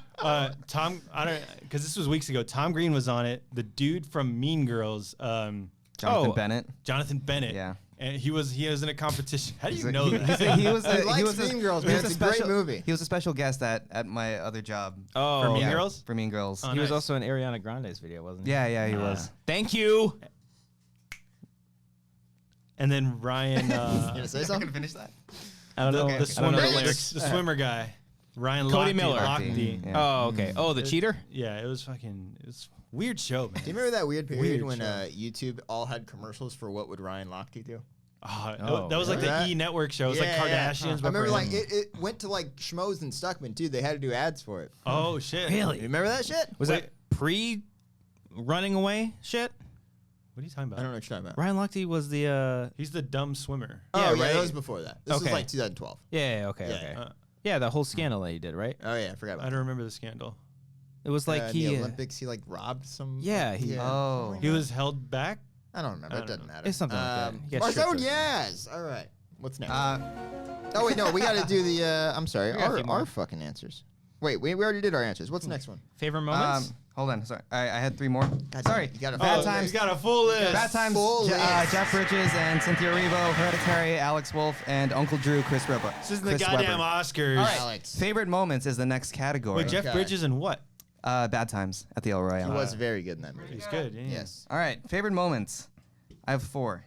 Tom. I don't because this was weeks ago. Tom Green was on it. The dude from Mean Girls, Jonathan Oh. Bennett. Jonathan Bennett. Yeah. And he was in a competition. How do you He's know a- that? He was He a, likes he was a, Mean Girls, he man. was It's a great special- movie. He was a special guest at my other job. Oh, For Mean yeah. Girls? For Mean Girls. Oh, He was nice. also in Ariana Grande's video, wasn't he? Yeah, he was. Thank you. And then Ryan, You gonna say something? Finish that. I don't know. the I don't swimmer, know the Next. lyrics. the swimmer guy, Ryan Cody Lochte. Miller. Lochte. Yeah. Oh, okay. Oh, the cheater. Yeah, it was weird show, man. Do you remember that weird period Weird when show. YouTube all had commercials for what would Ryan Lochte do? Oh, that was like the remember that? E Network show. It was like Kardashians. I but remember for like him. it went to like Schmoes and Stuckman too. They had to do ads for it. Oh shit! You remember that shit? Was that pre-running away shit? What are you talking I don't know about? what you're talking about. Ryan Lochte was the. He's the dumb swimmer. Oh Yeah, yeah, right. that was before that. This was Okay. like 2012. Yeah. Okay. Yeah, Okay. Uh, Yeah, the whole scandal that he did, right? Oh yeah, I forgot I about don't that. remember the scandal. It was like In he. the Olympics, he like robbed some. Yeah, he- Oh. He was held back. I don't remember. I It don't doesn't know. matter. It's something like that. He got stripped of it. Marzon-YEAH. All right. What's next? Uh, oh wait, no, we got to do the. I'm sorry. We got a few more. Our fucking answers. Wait, we already did our answers. What's the next one? Favorite moments. hold on. Sorry, I had 3 more. God Sorry. damn it, you got a Bad full times. He's got a full list. Bad Times, Full list. Jeff Bridges and Cynthia Erivo, Hereditary, Alex Wolff, and Uncle Drew, Chris Webber. This isn't the Chris goddamn Webber. Oscars. Alex. Favorite moments is the next category. Wait, Jeff Okay. Bridges and what? Bad Times at the El He Royale. was very good in that movie. He's good. Yeah. Yes. All right, favorite moments. I have 4.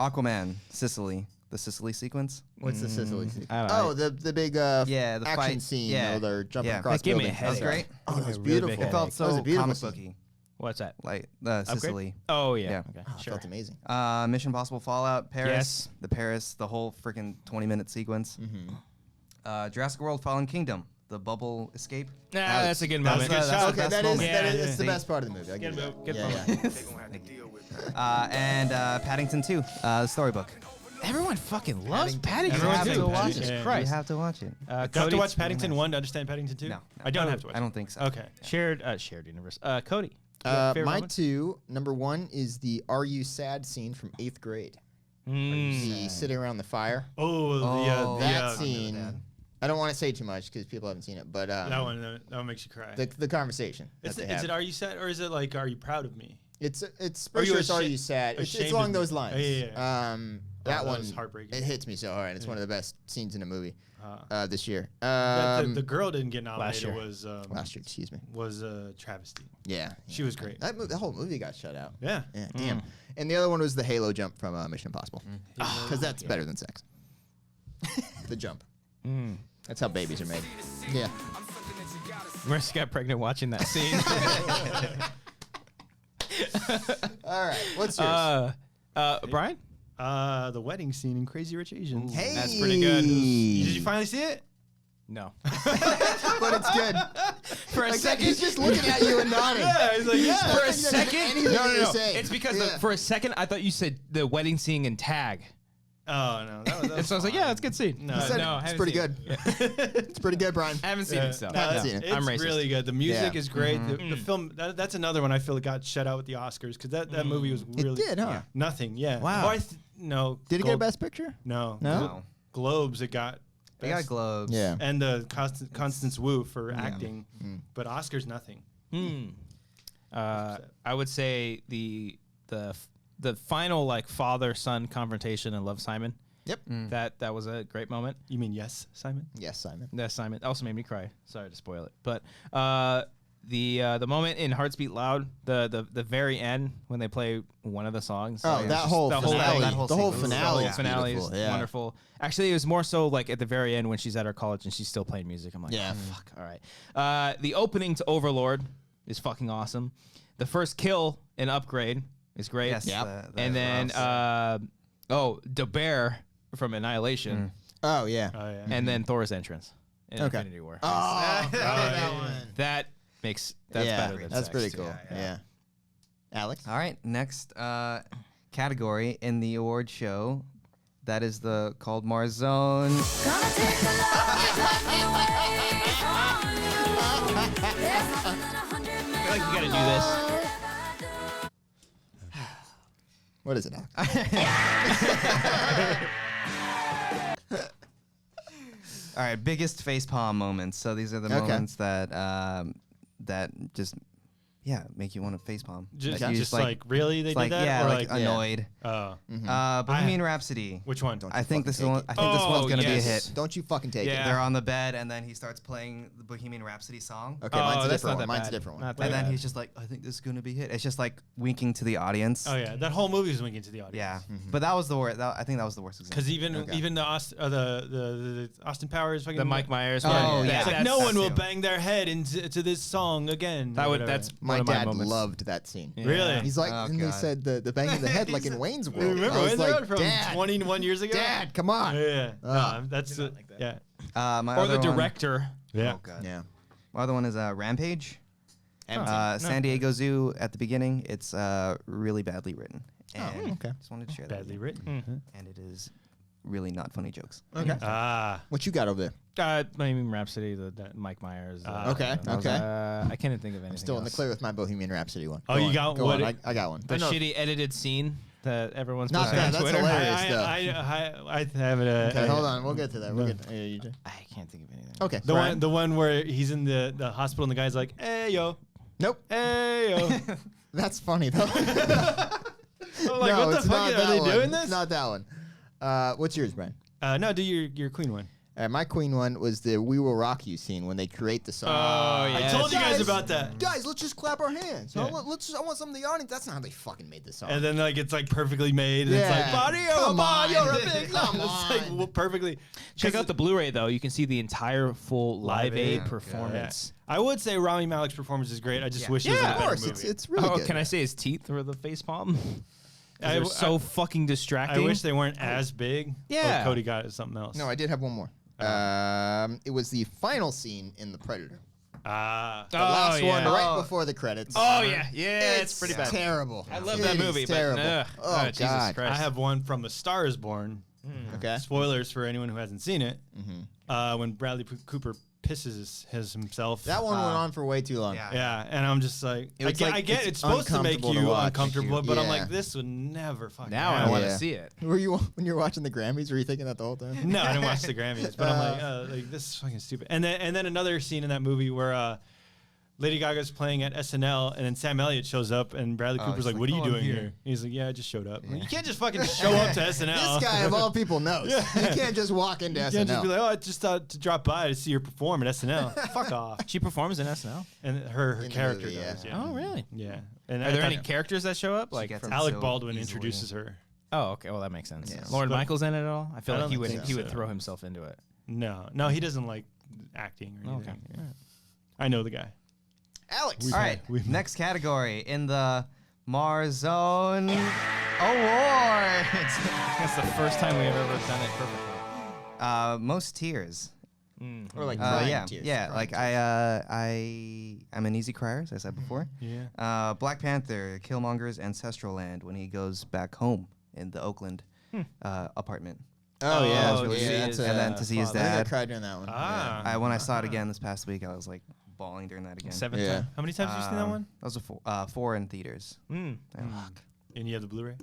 Aquaman, Sicily, the Sicily sequence. What's the Sicily scene? I don't Oh, know. the big Yeah, the action fight. scene. Yeah. where they're jumping Yeah. across That gave me a buildings. That was headache. great. Oh, that was A really big beautiful. It felt That was a so beautiful comic scene. booky, What's that? like Upgrade? Sicily. Oh yeah. Yeah. Okay. Oh, it Sure. felt amazing. Mission Impossible Fallout, Paris. Yes. The whole freaking 20-minute sequence. Jurassic World Fallen Kingdom, the bubble escape. Nah, that's a good That moment. was good That's shot. the Okay, best that is moment. that is Yeah, it's the yeah. best part of the movie. I give Good you move. that. Good Yeah, And Paddington 2, the storybook. Everyone fucking loves Paddington. You have too. to watch Jesus it. Christ. You have to watch it. Do I have Cody, to watch Paddington 1 to understand Paddington 2? No. I don't have to watch I don't think so. Okay. shared universe. Cody. you have favorite my moments? 2, number 1 is the "Are You Sad" scene from 8th grade. The sitting around the fire. Oh, That scene. I don't want to say too much because people haven't seen it, but that one makes you cry. the conversation. Is that it, they is have. it Are You Sad or is it like Are You Proud of Me? It's Are pretty you sure it's "Are asha- You Sad." It's ashamed along of those me? lines. Oh, yeah. That that one was heartbreaking. It hits me so hard. And it's one of the best scenes in a movie this year. The girl didn't get nominated. year. Was Last year, excuse me. was a travesty. Yeah, She was great. That whole movie got shut out. Yeah. Yeah, damn. And the other one was the Halo jump from Mission Impossible, because that's better than sex. The jump. That's how babies are made. Yeah. Marissa got pregnant watching that scene. All right, what's yours? Brian? The wedding scene in Crazy Rich Asians. Hey, That's pretty good. Did you finally see it? No. but it's good. For a second, he's just looking at you and nodding. Yeah, he's like, yeah. for a second. No. Say. It's because Yeah. for a second I thought you said the wedding scene in Tag. Oh no, that was And so I was like, yeah, it's a good scene. No, He said no, I it's haven't pretty seen good. it. It's pretty good, Brian. I haven't seen it still. No, Haven't that's- seen it. It's I'm racist. really good. The music Yeah. is great. The film that's another one I feel got shut out with the Oscars because that movie was really It did, huh? nothing. Yeah. Wow. Or no. Did it get a Best Picture? No. No? No. Globes. It got. They got Best- globes. Yeah. And the Constance Wu for acting, but Oscars nothing. I would say the final like father-son confrontation in Love, Simon. Yep. That was a great moment. You mean yes, Simon? Yes, Simon. That Simon also made me cry. Sorry to spoil it, but the moment in Hearts Beat Loud, the very end when they play one of the songs. Oh, like, that just whole the finale. that whole The whole sequence. finale. the is finale is beautiful, yeah. wonderful. Actually, it was more so like at the very end when she's at her college and she's still playing music. I'm like, Yeah. oh, fuck. All right. The opening to Overlord is fucking awesome. The first kill in Upgrade is great. Yes. Yep. And then the bear from Annihilation, Oh yeah. Oh yeah. and then Thor's entrance in Okay. Infinity War. Oh, yeah. That makes that's yeah, better than that's sex, pretty too. cool. Yeah. Alex. All right, next category in the award show, that is the called Marzon. I feel like you gotta do this. What is it? Alex? All right, biggest facepalm moments. So these are the Okay. moments that that just make you want to facepalm. Just, That you just like really they it's did like that, yeah, or like like annoyed. oh, Bohemian Rhapsody. which one? Don't I you think fucking this take one. it. I think this Oh, one's gonna be a yes. hit. Don't you fucking take Yeah. it. They're on the bed, and then he starts playing the Bohemian Rhapsody song. Okay, Oh, mine's a that's different not one. that Mine's a bad. different one. Not that And then bad. he's just like, I think this is gonna be a hit. It's just like winking to the audience. Oh yeah, that whole movie was winking to the audience. Yeah, but that was the worst. I think that was the worst example. Because even the Austin Powers fucking The Mike Myers. Oh, one. yeah. It's like That's- no one that's will it. bang their head into this song again. That or would. whatever. That's My one of my dad moments. loved that scene. Really? He's like, Oh, and they God. said the bang of the head like in Wayne's World. Remember I was when like, from Dad, 21 years ago? Dad, come on. Yeah. Ah. No, that's yeah. My Or the other one- director. Yeah. Oh god. Yeah. My other one is Rampage. Empty. San Diego Zoo at the beginning. It's really badly written. And okay. Just wanted to share that. Badly written. And it is really not funny jokes. Okay. Ah. What you got over there? Bohemian Rhapsody, the Mike Myers. Okay, okay. I can't think of anything. I'm still in the else. clear with my Bohemian Rhapsody one. Oh, Go you on, got go what on. it- I got one. The shitty edited scene that everyone's Not posting that, on that's Twitter. hilarious. I have it. Okay, hold on. We'll get to that. We'll get to I can't think of anything. Okay. The Brian. one where he's in the hospital and the guy's like, "Hey yo, Nope. hey yo." That's funny though. I'm like, No, what the it's fuck not are that they one. doing It's this? not that one. What's yours, Brian? No, do your queen one. My queen one was the "We Will Rock You" scene when they create the song. Oh yeah. I told you guys about that. Guys, let's just clap our hands. Yeah. I want some of the audience. That's not how they fucking made this song. And then like it's like perfectly made, and it's Yeah. like, "Body, Come on. you're a big." Come It's like on. well, perfectly. Check out the Blu-ray though. You can see the entire full Live Aid Aid. performance. I would say Rami Malek's performance is great. I just wish it was in a of better course, movie. it's really Oh, good. can I say his teeth were the face palm? I- They're so fucking I distracting. wish they weren't as big. Yeah. But Cody got something else. No, I did have one more. It was the final scene in The Predator. Ah. The last yeah. one right before the credits. Oh yeah, yeah, it's pretty bad. Terrible. I love It that is movie, but terrible. oh, Jesus God. Christ. I have one from A Star Is Born. Okay. Spoilers for anyone who hasn't seen it. When Bradley Cooper pisses himself. That one went on for way too long. Yeah. Yeah, and I'm just like, It was I get it's it's supposed to make uncomfortable to you watch. uncomfortable, but I'm Yeah. like, this would never fucking Now I happen. want Yeah. to see it. Were you when you were watching the Grammys? Were you thinking that the whole time? No, I didn't watch the Grammys, but I'm like, this is fucking stupid. And then another scene in that movie where Lady Gaga's playing at SNL, and then Sam Elliott shows up, and Bradley Cooper's he's like, like, "What are you "Oh, I'm doing here." here?" He's like, "Yeah, I just showed up." I'm like, you can't just fucking show up to SNL. This guy of all people knows. Yeah. You can't just walk into You SNL. can't just be like, "Oh, I just thought to drop by to see her perform at SNL." Fuck off. She performs in SNL. And her the character movie, does. yeah. Yeah. Oh really? Yeah. And Are I there thought any characters that show up? Like gets from, it. Alec so Baldwin easily. introduces her. oh, okay. Well, that makes sense. Yeah. Lauren But- Michaels in it at all? I feel I like don't he would think he so. would throw himself into it. No, he doesn't like acting or Okay. anything. Yeah. I know the guy. Alex. All right, next category in the Marzon Awards. That's the first time we've ever done it perfectly. Most tears. Or like crying Yeah, tears. yeah. Crying Like tears. I'm an easy crier, as I said before. Yeah. Black Panther, Killmonger's ancestral land when he goes back home in the Oakland apartment. Oh yeah, Oh, really yeah, that's and then to see his I think I dad. cried during that one. Ah. When I saw it again this past week, I was like bawling during that again. Seventh Yeah. time. How many times have you seen that one? That was a four in theaters. And you have the Blu-ray?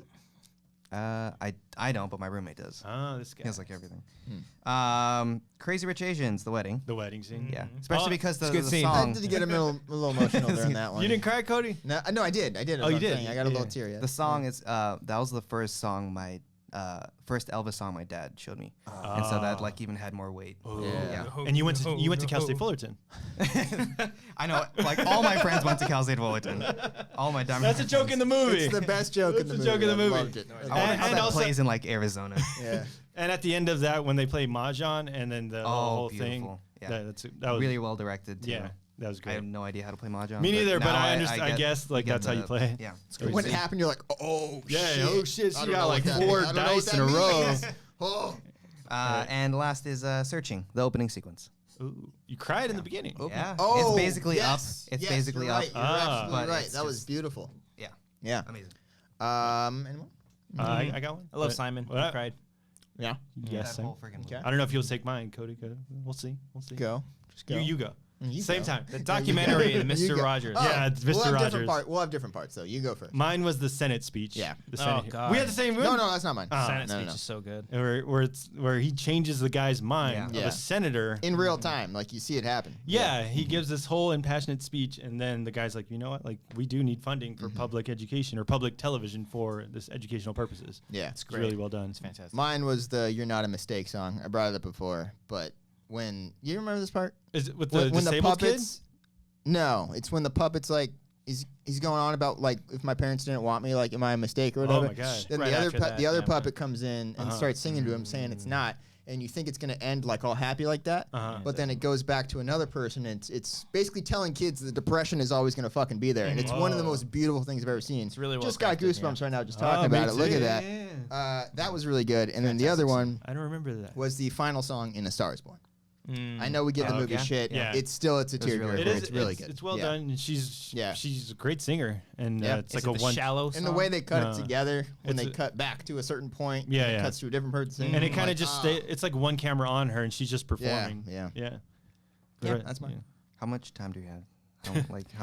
I don't, but my roommate does. Oh, this guy. He has like everything. Crazy Rich Asians, the wedding. The wedding scene. Yeah, especially because the, it's a good the scene. song. I did get a little emotional during that one. You didn't cry, Cody? No, I did. I did. Oh, you that's what I'm did? saying. I got a little Yeah. tear. Yeah. The song is that was the first song first Elvis song my dad showed me, and so that like even had more weight. Yeah. And you went to Cal State Fullerton. I know, like all my friends went to Cal State Fullerton. All my diamond. That's a joke in the movie. It's the best joke in the It's movie. a joke in the movie. I loved it. I wonder how and that also- plays in like Arizona. Yeah. And at the end of that, when they play Mahjong and then the whole thing, beautiful. Yeah. that was Really well directed. Too. yeah, that was I great. have no idea how to play mahjong. Me neither, but now I understand. I guess like get that's how you play. Yeah. When it happened, you're like, oh Yeah, shit. oh shit, I she don't got know like what that 4 means. I don't know what dice in that a row. means. Oh. And last is Searching, the opening sequence. Ooh, you cried in the beginning. Yeah. Oh, it's basically yes. up. It's Yes, basically you're up. right. You're Ah. absolutely But right. it's That was just- beautiful. Yeah. Yeah. Amazing. Anyone? I got one. I love But- Simon. What? I cried. Yeah. Yes, That Sam. whole friggin' movie. Okay. I don't know if you'll take mine, Cody. We'll see. Go. Just go. You go. You Same go. time. The documentary, You Mr. go. Rogers. Oh, Yeah, it's Mr. We'll have Rogers. we'll have different parts though. You go first. Mine was the Senate speech. Yeah. The Senate. God. We had the same one. No, that's not mine. Senate no, speech no. is so good. Where he changes the guy's mind Yeah. of a senator. In real time, like you see it happen. Yeah, he gives this whole impassionate speech, and then the guy's like, you know what? Like, we do need funding for public education or public television for this educational purposes. Yeah. It's really well done. It's fantastic. Mine was the "You're Not a Mistake" song. I brought it up before, but when you remember this part? Is it with the when the disabled kid? puppets. No, it's when the puppets like he's going on about like if my parents didn't want me, like am I a mistake or whatever. Oh my God. Then Right the other after that, the other yeah. puppet comes in and starts singing to him, saying it's not, and you think it's gonna end like all happy like that, but then it goes back to another person. And it's basically telling kids that depression is always gonna fucking be there, and it's one of the most beautiful things I've ever seen. It's really well just got crafted, goosebumps yeah. right now just talking about it. Look at that. Yeah. That was really good. And then the other one I don't remember that. was the final song in A Star Is Born. I know we give the movie yeah? shit. Yeah. It's still a really tearjerker. It is. It's really good. It's well Yeah. done, and she's Yeah. a great singer, and Yeah. it's Is like it a the one. shallow And the song? way they cut No. it together, when It's they a- cut back to a certain point, Yeah, and it yeah. cuts to a different person singing. And it I'm kind of like, just ah. it's like one camera on her, and she's just performing. yeah. yeah. Yeah, Right. that's mine. How much time do you have? How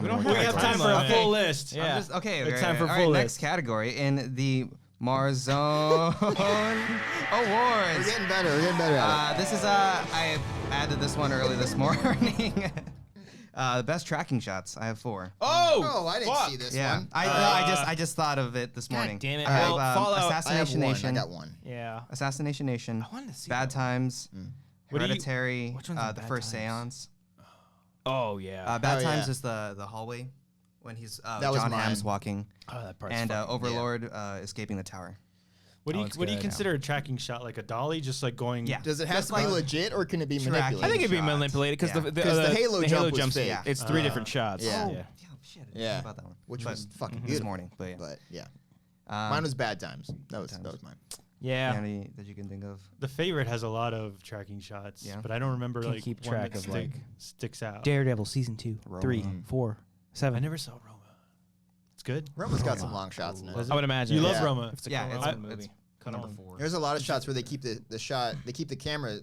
We don't many more have We have time time for a limit. full list. Yeah. Just, okay, It's okay, time for all full next list. category in the Marzon Awards. We're getting better. We're getting better at This is I added this one early this morning. Best tracking shots. I have 4. it. Oh, I didn't see this Yeah, one. I just thought of it this morning. damn it. I have, Well, Fallout, I have Assassination I have Nation. one. I got one. Yeah. Assassination Nation. I wanted to see Bad that Times. What do you- Hereditary. which one's The Bad First Times? Seance. Oh yeah. Bad Oh, Times yeah. is the hallway when he's That was John mine. Hamm's walking Oh, that part's and fucking- Overlord escaping the tower. What do you one's what do you good. consider a tracking shot? Like a dolly, just like going? Yeah. Does it have Just to be like legit or can it be tracking. manipulated? I think it'd be shots. manipulated because Yeah. 'Cause the Halo jump was fake. Yeah. It's 3 different shots. Yeah. Oh, yeah. yeah, shit. I didn't Yeah. think about that one. Which But was fucking this beautiful. morning, but yeah. But yeah, Um, mine was Bad Times. That was mine. Yeah. Any that you can think of? The favorite has a lot of tracking shots, Yeah. but I don't remember Can't like keep one track that of, like, sticks out. Daredevil season 2, Roma. 3, 4, 7. I never saw Roma. It's good. Roma's got some long shots in it. Was I would imagine. You yeah. love Roma. It's a Yeah, cool it's, movie. it's number 4. There's a lot of shots where they keep the shot, they keep the camera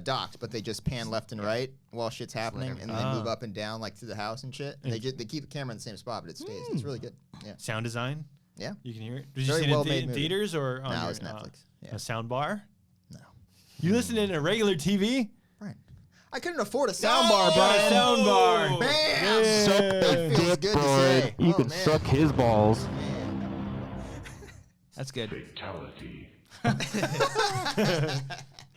docked, but they just pan left and right while shit's happening, and then they move up and down like through the house and shit. And they keep the camera in the same spot, but it stays. It's really good. Yeah. Sound design. Yeah. You can hear it. Did you Very see it in well-made movie. theaters or on No, your, it's Netflix. Yeah. a sound bar? No. You listen in a regular TV? Brian. I couldn't afford a sound bar, Got a Brian. sound bar. Bam! Yeah. That feels good to say. You can man. suck his balls. That's good.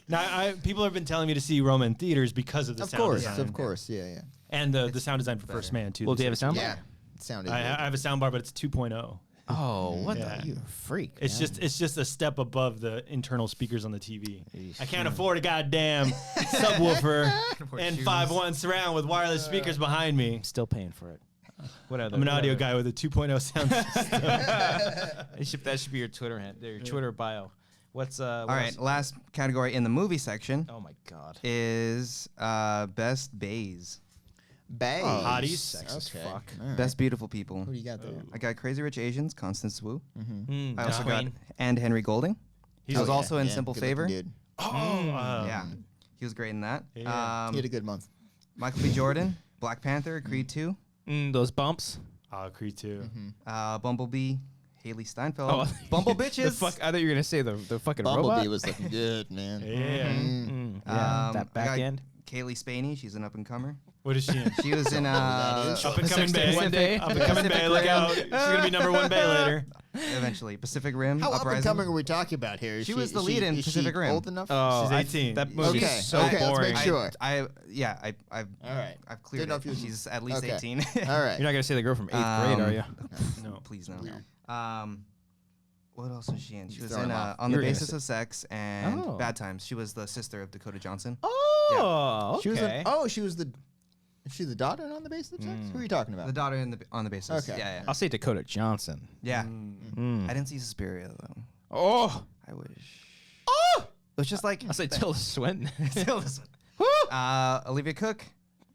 Now, people have been telling me to see Roma in theaters because of the Of sound course, design. of course. Yeah, And the sound design for First Man, too. Well, do you have a sound bar? yeah. It sounded I good. have a sound bar, but it's 2.0. Oh, what Yeah. the? You a freak. It's man. just a step above the internal speakers on the TV. Eesh. I can't afford a goddamn subwoofer and shoes. 5.1 surround with wireless speakers behind me. Still paying for it. Whatever. I'm an audio guy with a 2.0 sound system. That should be your Twitter your Twitter bio. What's All right, last category in the movie section Oh my god. is best bays. Bae. Hotties. Sex as Okay. fuck. All right. Best beautiful people. Who do you got there? I got Crazy Rich Asians, Constance Wu. Mm, I also got Queen. and Henry Golding. He's He was Oh, yeah, also in yeah, Simple good-looking Favor. Dude. Yeah, he was great in that. Yeah. He had a good month. Michael B. Jordan, Black Panther, Creed 2, Those bumps. Creed 2. Bumblebee, Haley Steinfeld, Oh, Bumble The Bitches. fuck. I thought you were gonna say the fucking Bumblebee robot. was looking good, man. Yeah. Yeah. That I back got end. Kaylee Spaney, she's an up and comer. What is she in? She was in that is. Up and coming Bay. One day. Up and coming Bay. Look out. She's going to be #1 Bay later. eventually Pacific Rim, How up and Uprising. coming are we talking about here? Is She was the is lead in is Pacific Rim. Old enough? Oh, She's I- 18. that movie's Okay, so okay, let's boring. make sure. I've All right. I've cleared Didn't know it. if you was- She's at least Okay. 18. All right. You're not gonna say the girl from 8th grade, are you? No. Please no. Weird. What else was she in? She You're was throwing in them off. On You the were gonna Basis say- of Sex and Oh. Bad Times. She was the sister of Dakota Johnson. Oh, okay. She was she was the. Is she the daughter on the basis of sex? Who are you talking about? The daughter in On the Basis. Okay. Yeah, I'll say Dakota Johnson. yeah. Mm. I didn't see Suspiria though. Oh, I wish. Oh! It was just like I'll say Tilda Swinton. Olivia Cook,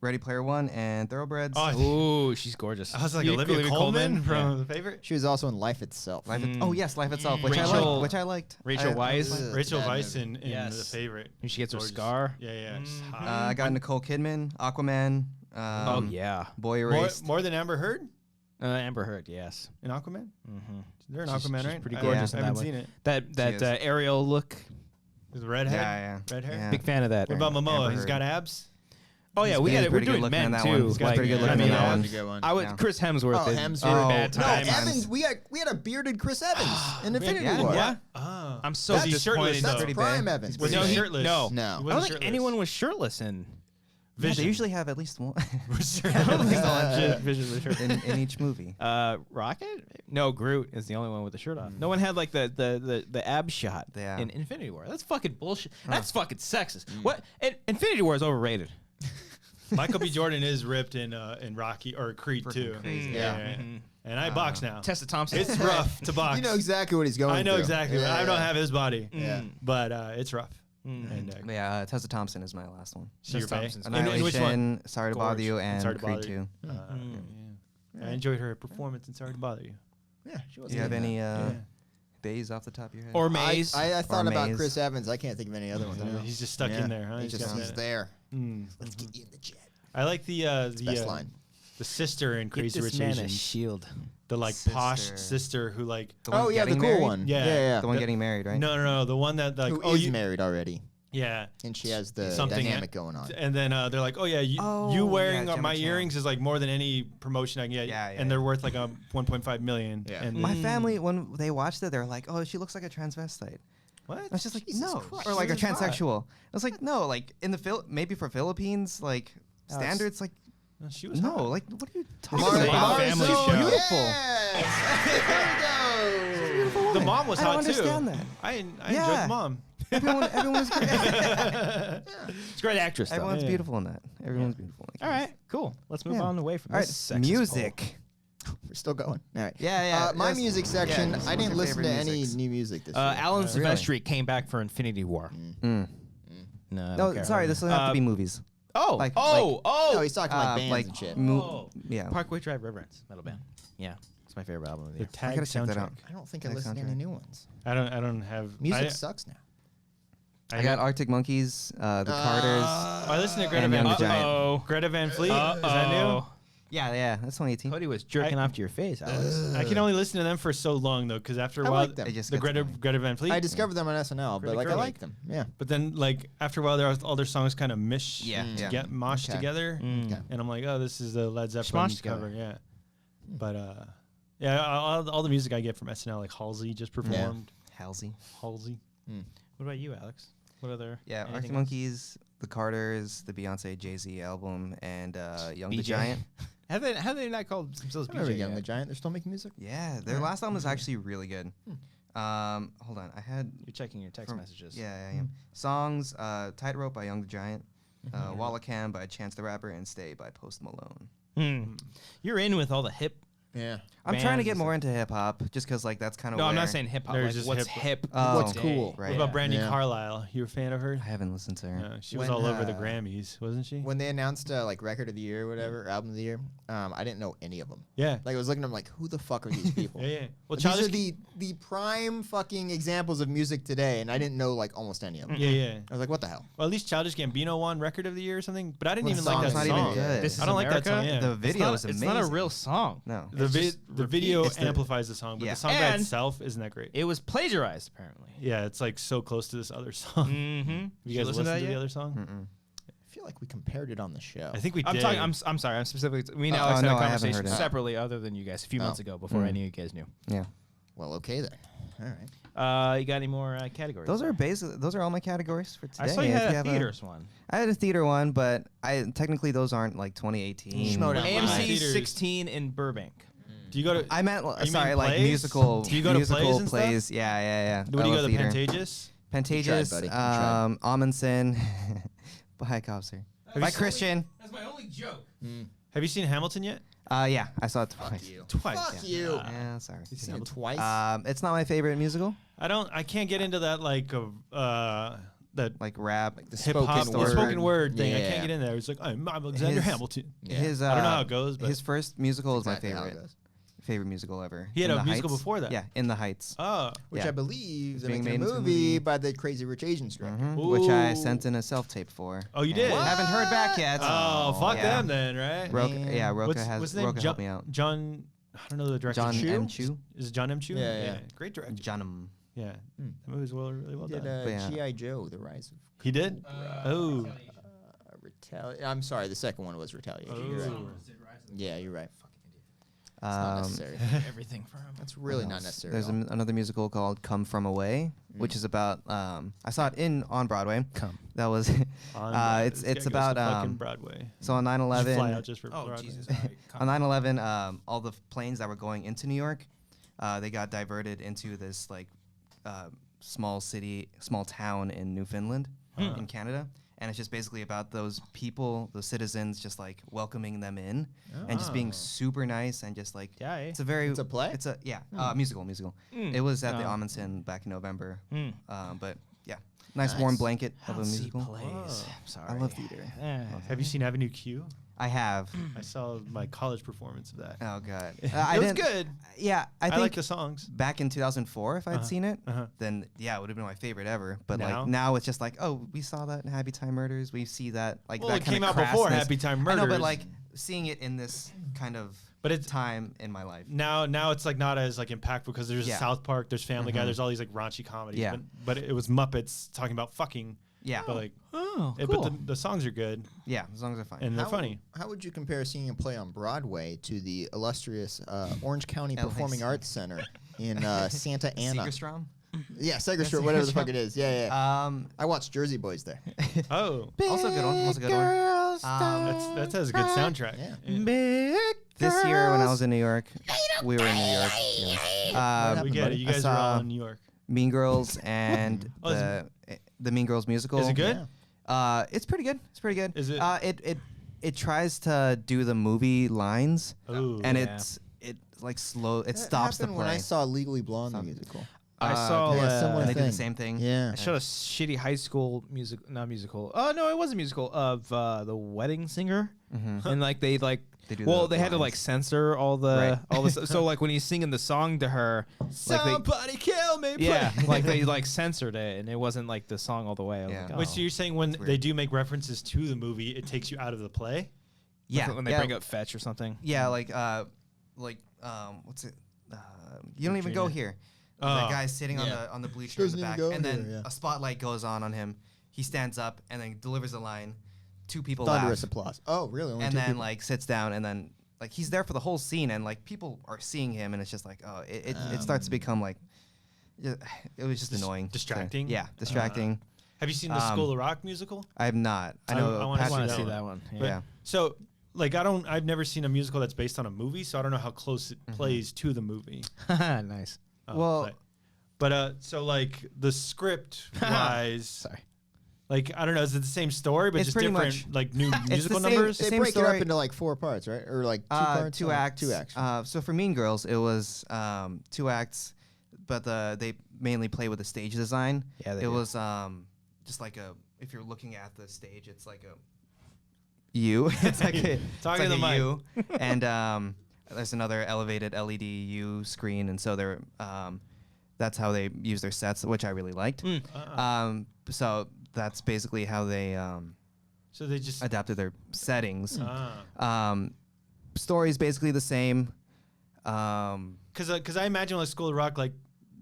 Ready Player One, and Thoroughbreds. Oh, Ooh, she's gorgeous. I was like You- Olivia Colman from Yeah. The Favorite. She was also in Life Itself. Oh yes, Life Itself, which Rachel- I liked. Rachel I Weisz. liked- Rachel Bad Weisz movie. in Yes. The Favorite. When she gets her Gorgeous. scar. Yeah. Just hot. I got Nicole Kidman, Aquaman. Oh yeah. Boy more, Erased. more than Amber Heard Amber Heard. Yes. in Aquaman. Mm-hmm. They're in She's- Aquaman, she's right? pretty I- gorgeous I in that haven't one. seen it. That is. aerial look. With the redhead. Yeah. Red hair. Yeah. Big fan of that. What about Momoa? Amber He's Heard. got abs. Oh yeah, He's we got it. We're pretty good doing looking men in that too. one. He's got pretty good I looking mean, in that I one. was- That's a good one. I would Yeah. Chris Hemsworth Oh, in Hemsworth. Bad Oh, No, Times. Evans. We had a bearded Chris Evans in Infinity yeah, War. yeah. Oh. I'm so Was he disappointed. shirtless, That's though? pretty prime bad. Evans. Was No, he he- shirtless? no. No. He I don't wasn't think shirtless. anyone was shirtless in. Yeah, they Vision. usually have at least one Was shirtless. Vision was shirtless. in each movie. Rocket? No, Groot is the only one with the shirt on. No one had like the ab shot Yeah. in Infinity War. That's fucking bullshit. That's fucking sexist. What? Infinity War is overrated. Michael B. Jordan is ripped in Rocky or Creed Freaking too. crazy. Yeah. And I box now. Tessa Thompson. It's rough to box. You know exactly what he's going I know through. exactly. Yeah, I don't yeah. have his body. Yeah. But it's rough. And Yeah, Tessa Thompson is my last one. Sheer Bay. Thompson's In which one? Annihilation, Sorry to Bother You, Gorge. and Sorry to Creed Bother 2. You. I enjoyed her performance and Sorry to Bother You. Yeah, she was Do you have good in any that. bays off the top of your head? or I, Maze. I thought Or about Maze. Chris Evans. I can't think of any other ones. He's just stuck Yeah. in there, huh? He's got just that- there. Mm. Let's get you in the jet. I like the Best line. the sister in Get Crazy this Rich man a Asians. shield. The like posh sister who like The one Oh yeah, the getting cool married? one. Yeah. yeah. The one The- getting married, right? no, the one that like Who oh is you married already, yeah. and she has the Something dynamic going on. And then they're like, oh yeah, you Oh, wearing yeah, Gemma my Chan. earrings is like more than any promotion I can get. Yeah, yeah, and they're worth like a 1.5 million. Yeah. And My family, when they watched it, they were like, "Oh, she looks like a transvestite." what? I was just like, Jesus "No," Christ. or like a Jesus Christ. transsexual. I was like, "No," like in the maybe for Philippines, like it's- standards, like No, she was no, hot. like what are you talking Mar- about? Mar- family Marzon, show. Beautiful. Yes. There we go. The mom was I don't hot too. understand that. I enjoyed Yeah. the mom. Everyone's great. She's a great actress. Though. Everyone's Yeah. beautiful in that. Everyone's beautiful. In that All case. right, cool. Let's move Yeah. on away from All right, this sexist music. We're still going. All right. Yeah. My that's- music section. yeah, I what's didn't your listen to favorite any musics? new music this poll. year. Alan Really? Silvestri came back for Infinity War. Mm. No, I No, don't care. sorry, this doesn't have to be movies. Oh, like- oh, No, he's talking like bands like and shit. yeah. Parkway Drive Reverence, metal band. Yeah, it's my favorite album of the The year. tag gotta check that soundtrack. out. I don't think I Next listened to any soundtrack. new ones. I don't have Music I, sucks now. I got Arctic Monkeys, the Carters. I listened to Greta And Van Young the Giant. Uh-oh. Greta Van Fleet. Is that new? Yeah, that's 2018. Cody was jerking off to your face, Alex. I can only listen to them for so long though, because after a I while, like them. It just the gets Greta Van Fleet. I discovered them on SNL, but Pretty like I curly. like them. Yeah. But then, like after a while, all their songs kind of Yeah. get moshed Okay. together, Okay. and I'm like, oh, this is the Led Zeppelin Schmoshed cover, together. yeah. But yeah, all the music I get from SNL, like Halsey just performed. Halsey. Halsey. What about you, Alex? What other? Yeah, anything Arctic else? Monkeys, the Carters, the Beyonce Jay-Z album, and Young the BJ. Giant. Have they not called themselves I remember BJ Young the yet? Giant. They're still making music. Yeah, their last album is actually really good. Hold on, I had You're checking your text messages. Yeah, I am. Songs: "Tightrope" by Young the Giant, "Wallacam" by Chance the Rapper, and "Stay" by Post Malone. You're in with all the hip. Yeah. I'm trying to bands get and more into hip hop, just because like that's kind of. No, I'm not saying hip hop. There's Like, just what's hip- hip? Oh, What's today. cool. Right. What about Brandy Yeah. Carlisle? You a fan of her? I haven't listened to her. No, she was When, all over the uh, Grammys, wasn't she? When they announced like record of the year or whatever, album of the year, I didn't know any of them. Yeah. Like I was looking at them like, who the fuck are these people? Yeah, yeah. Well, These are Childish. the prime fucking examples of music today, and I didn't know like almost any of them. Yeah, yeah. I was like, what the hell? Well, at least Childish Gambino won Record of the Year or something. But I didn't Well, even the like that song's song. not even good. This is I don't like that song. America? Yeah. The video is It's amazing. not a real song. No. The video It's the- amplifies the song, but Yeah. the song by And- itself isn't that great. It was plagiarized, apparently. Yeah, it's like so close to this other song. Mm-hmm. You guys listen to the other song? I feel like we compared it on the show. I think we I'm did. talking. I'm sorry. I'm specifically. Me and Oh, Alex had no, a I haven't conversation heard it. separately, other than you guys, a few months ago, before any of you guys knew. Yeah. Well, okay then. All right. You got any more categories? Those are all my categories for today. I saw you If had a have theaters one. I had a theater one, but technically those aren't like 2018. Schmoed out. AMC Theaters. 16 in Burbank. Do you go to? I meant you sorry, mean like plays? musical. Do you go to musical plays and stuff? plays? Yeah. What do I you go love to? theater. Pantages? Pantages, buddy. You tried. Amundsen, by Copser, by Christian. That's my only joke. Have you seen Hamilton yet? Yeah, I saw it twice. Twice. Fuck you. Yeah, sorry. You seen it twice? It's not my favorite musical, I can't get into that like that like rap. the hip hop, spoken the word. spoken word thing. I Yeah. can't get in there. It's like I'm Alexander His- Hamilton. Yeah. His I don't know how it goes, but his first musical is Exactly my how it favorite. goes. Favorite musical ever. He had In a the musical Heights. before that. Yeah, In the Heights. Oh, Which Yeah. I believe is Being making a made into a movie movie. by the Crazy Rich Asians director. Which I Ooh. sent in a self-tape for. Oh, you and did? Haven't heard back yet. Oh, fuck Yeah. them then, right? Roka, Man. yeah, Roka what's has his name? Roka helped me out. John. I don't know the director. John Chu? M. Chu. Is it John M. Chu? Yeah. Great director. Johnum. Yeah. That movie's really well Did done. yeah. G.I. Joe, The Rise of He did? Oh. I'm sorry, the second one was Retaliation. You're right. Oh. Yeah, you're right. It's not necessary. Everything for him. That's really not necessary. There's at all. another musical called Come From Away, which is about. I saw it on Broadway. Come. That was. This guy it's goes about to fucking Broadway. so on Just fly 9/11. out just for Oh Broadway. Jesus! On 9/11, all the planes that were going into New York, they got diverted into this like small town in Newfoundland, in Canada, and it's just basically about those people, those citizens, just like welcoming them in, and just being super nice and just like Yeah, it's a very It's a play? It's a musical. It was at the Amundsen back in November, Mm. but yeah, nice warm Nice. blanket of a musical. Plays. Sorry. I love theater. Have you seen Avenue Q? I have. I saw my college performance of that. Oh god, It I was didn't- good. Yeah, I I think like the songs. back in 2004, if I'd seen it, uh-huh. then yeah, it would have been my favorite ever. But Now? like now, it's just like, oh, we saw that in Happy Time Murders. We see that like Well, that it kind came of out before crassness. Happy Time I know, but Murders. like seeing it in this kind of But it's time in my life. now it's like not as like impactful because there's Yeah. South Park, there's Family Guy, there's all these like raunchy comedies. Yeah. But it was Muppets talking about fucking. Yeah, But like, Oh, but the songs are good yeah, as long as they're fine. and they're funny. How would you compare seeing a play on Broadway to the illustrious Orange County LAC. Performing Arts Center in Santa Ana? Segerstrom? Yeah, Segerstrom, whatever the fuck it is. Yeah, yeah. I watched Jersey Boys there. Oh, Also a good one. Also a good one. that has a good soundtrack. Yeah. This year when I was in New York, we were in New York. Yeah. We get it. You I guys are all saw in New York. Mean Girls and Oh, is the Mean Girls musical. Is it good? It's pretty good. It's pretty good. Is it- It tries to do the movie lines, Ooh. and Yeah. it's like slow. It That stops the happened when I play. saw Legally Blonde the musical. I saw. yeah, similar and they did the thing. same thing. Yeah. I showed a shitty high school music, not musical. Oh no, it was a musical of The Wedding Singer, and like they like. They do Well, the they had to lines. like censor all the Right. all the so like when he's singing the song to her, like Somebody kill me. they, yeah, like they like censored it and it wasn't like the song all the way. I was Yeah. like, oh. Which so you're saying when weird. they do make references to the movie, it takes you out of the play? Yeah, when they yeah, bring up fetch or something. yeah, like what's it? You don't even go here. The Oh. guy's sitting Yeah. on the bleacher in Doesn't the even back, go and then here, yeah. a spotlight goes on him. He stands up and then delivers a line. Two people Thunderous laugh, applause. Oh, really? Only and two then people? like sits down, and then like he's there for the whole scene, and like people are seeing him, and it's just like it starts to become like it was just annoying, distracting? Yeah, distracting. Have you seen the School of Rock musical? I have not. I I know. wanna I see want that to see one. that one. But- Yeah. So I've never seen a musical that's based on a movie, so I don't know how close it plays to the movie. Nice. Well, so like the script wise, Sorry. like I don't know, is it the same story but It's just pretty different much- like new musical the same- numbers? They Same break it story. up into like 4 parts, right? Or like 2 parts? 2 acts. 2 acts. So for Mean Girls, it was 2 acts, but they mainly play with the stage design. Yeah, they it do. was just like if you're looking at the stage, it's like a U. It's like a, Talking it's to like the a U. And there's another elevated LED U screen, and so they're that's how they use their sets, which I really liked. So that's basically how they So they just adapted their settings. ah. Story's basically the same. Because I imagine like School of Rock, like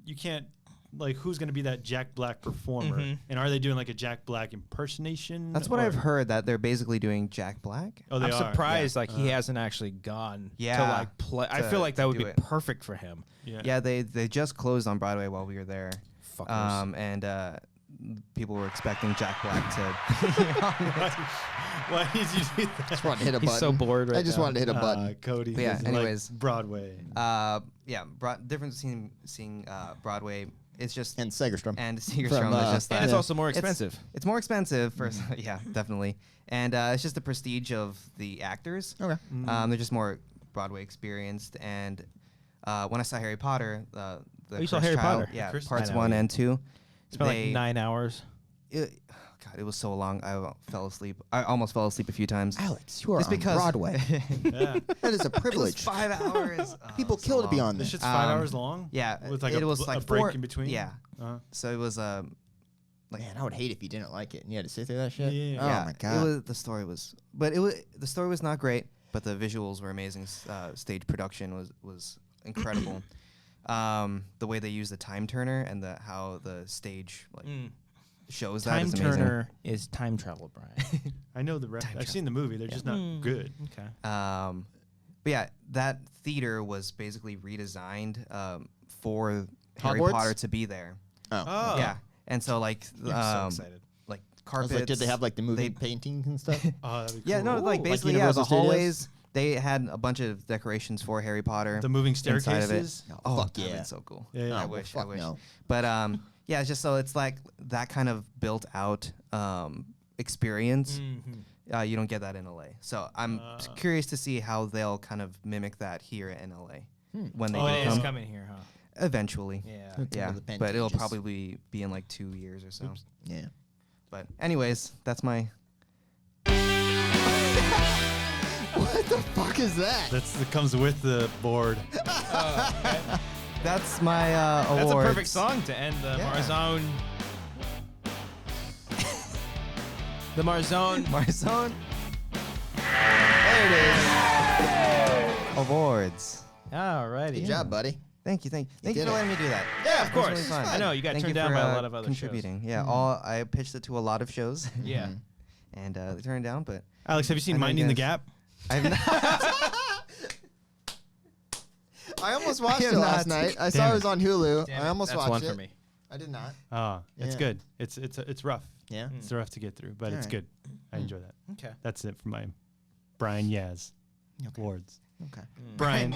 you can't like who's gonna be that Jack Black performer, and are they doing like a Jack Black impersonation? That's what or- I've heard, that they're basically doing Jack Black. Oh, they I'm are. surprised like he hasn't actually gone to Yeah, like play. I to- feel like that to would do be it. perfect for him. Yeah, they just closed on Broadway while we were there. Fuckers. And people were expecting Jack Black to. Why did you do that? just wanted to hit a He's button. so bored right I just now. wanted to hit a button. Cody. But yeah, doesn't like anyways. Broadway. Difference between seeing Broadway. It's just And Segerstrom. and Segerstrom From, is just And it's Yeah. also more expensive. It's more expensive for yeah, definitely. And it's just the prestige of the actors. Okay. They're just more Broadway experienced. And when I saw Harry Potter, the you saw Cursed Harry Child, Potter? yeah, Cursed parts I know. 1 and 2. It's been like they- 9 hours. God, it was so long. I fell asleep. I almost fell asleep a few times. Alex, you are Just on because Broadway. Yeah. That is a It was privilege. 5 hours. Oh, People so kill to be long. on This this. shit's 5 hours long. Yeah, with like it a, was a like break 4 in between. Yeah, Uh-huh. so it was Man, I would hate if you didn't like it and you had to sit through that shit. Yeah. Oh yeah, my god. the story was not great, but the visuals were amazing. Stage production was incredible. The way they use the time turner and how the stage shows that Time is amazing. Turner is time travel, Brian. I know the ref. I've seen the movie. They're just not good. Okay. But yeah, that theater was basically redesigned for Harry Hogwarts? Potter to be there. Oh. Yeah, and so like I'm so excited. like I was carpets. like, did they have like the movie they- paintings and stuff? Oh, that'd be Yeah, cool. no, like Like basically, Universal the Studios? hallways. They had a bunch of decorations for Harry Potter. The moving inside of it. staircases. Oh, fuck that'd be yeah. so cool. Yeah, yeah. I Oh, well, wish. I fuck wish. no. But yeah, it's just so it's like that kind of built out experience. You don't get that in LA. So I'm curious to see how they'll kind of mimic that here in LA when they Oh, It it is is coming here, huh? eventually. Yeah. Yeah, the pen but it'll changes. probably be in like 2 years or so. Yeah. But anyways, that's my. What the fuck is that? That comes with the board. That's my That's a awards. perfect song to end the Marzon. The Marzon. Marzon There it is. Awards. Alrighty. Good job, buddy. Thank you did for it. letting me do that. Yeah, of That was course. really fun. I know you got Thank turned you down for, by a lot of other contributing. shows. Yeah, I pitched it to a lot of shows, Yeah. and they turned it down. But Alex, have you seen I know Minding the guys- Gap? I've not. I almost watched I it have last not. night. I Damn saw it. it was on Hulu. Damn I it, almost that's watched one it. for me. I did not. Oh, it's Yeah. good. It's rough. Yeah. It's rough to get through, but it's Alright. good. I enjoy that. Okay. That's it for my Brian Yaz awards. Okay. Brian.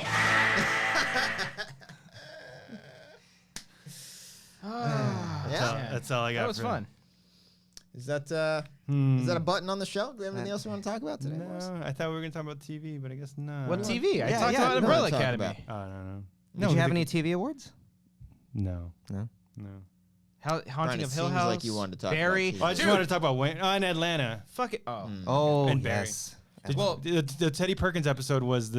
Yeah. That's all I got. That was for fun. Is that a button on the show? Do we have anything else we want to talk about today? boys? No, I thought we were gonna talk about TV, but I guess no. What TV? I Yeah, talked yeah, about no, Umbrella talk Academy. about- I don't know. Did you have any TV awards? No. No. No. Haunting Brian, of it Hill seems House. like you wanted to talk about Barry. TV. Oh, I just wanted to talk about Wayne. In Atlanta. Fuck it. Oh. Oh, And Barry. yes. Well, the Teddy Perkins episode was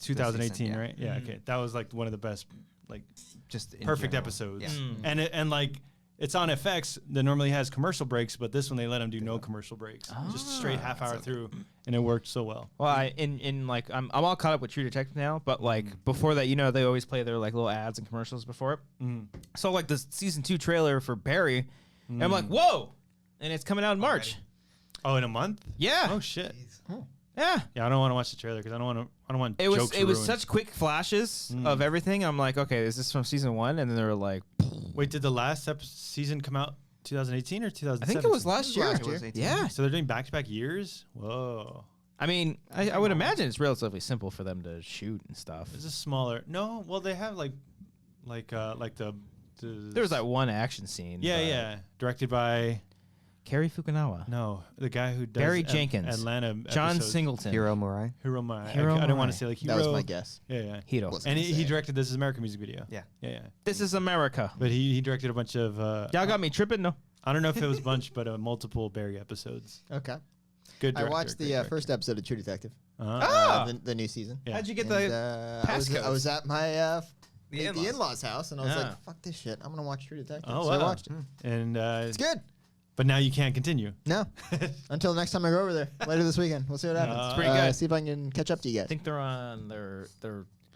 2018, yeah. right? Yeah. Okay, that was like one of the best, like Just in perfect general. episodes. Yeah. And like it's on FX that normally has commercial breaks, but this one they let them do no commercial breaks, just straight half hour through, and it worked so well. Well, in like I'm all caught up with True Detective now, but like before that, they always play their like little ads and commercials before it. So like the season 2 trailer for Barry, and I'm like, whoa, and it's coming out in March. Oh, in a month? Yeah. Oh shit. Yeah. Yeah, I don't want to watch the trailer because I don't want. It was jokes it was ruined. such quick flashes of everything. I'm like, okay, is this from season 1? And then they were like, Wait, did the last season come out 2018 or 2017? I think it was last year. last year. It was 18. Yeah. So they're doing back-to-back years. Whoa. I mean, I would imagine it's relatively simple for them to shoot and stuff. It's a smaller. No, well, they have like the. There was that one action scene. Yeah, yeah. Directed by Cary Fukunawa. no, the guy who does Barry Jenkins. Atlanta. John episodes. Singleton. Hiro Murai. Hiro Murai. Hiro I don't want Murai. to say like Hiro. That was my guess. Yeah, yeah. Hiro. Was And gonna he say. directed This Is America music video. Yeah. Yeah, yeah. This is America. But he directed a bunch of. Y'all got me tripping? No. I don't know if it was a bunch, but multiple Barry episodes. Okay. Good. I Director, watched great the director. first episode of True Detective. Ah! The new season. Yeah. How'd you get And, the I was passcodes? at my The the in-laws' house, and I was Ah. like, "Fuck this shit! I'm gonna watch True Detective." Oh, so I wow. watched it. And It's good. But now you can't continue. No, until next time I go over there later this weekend. We'll see what happens. It's pretty good. See if I can catch up to you I guys. think they're on their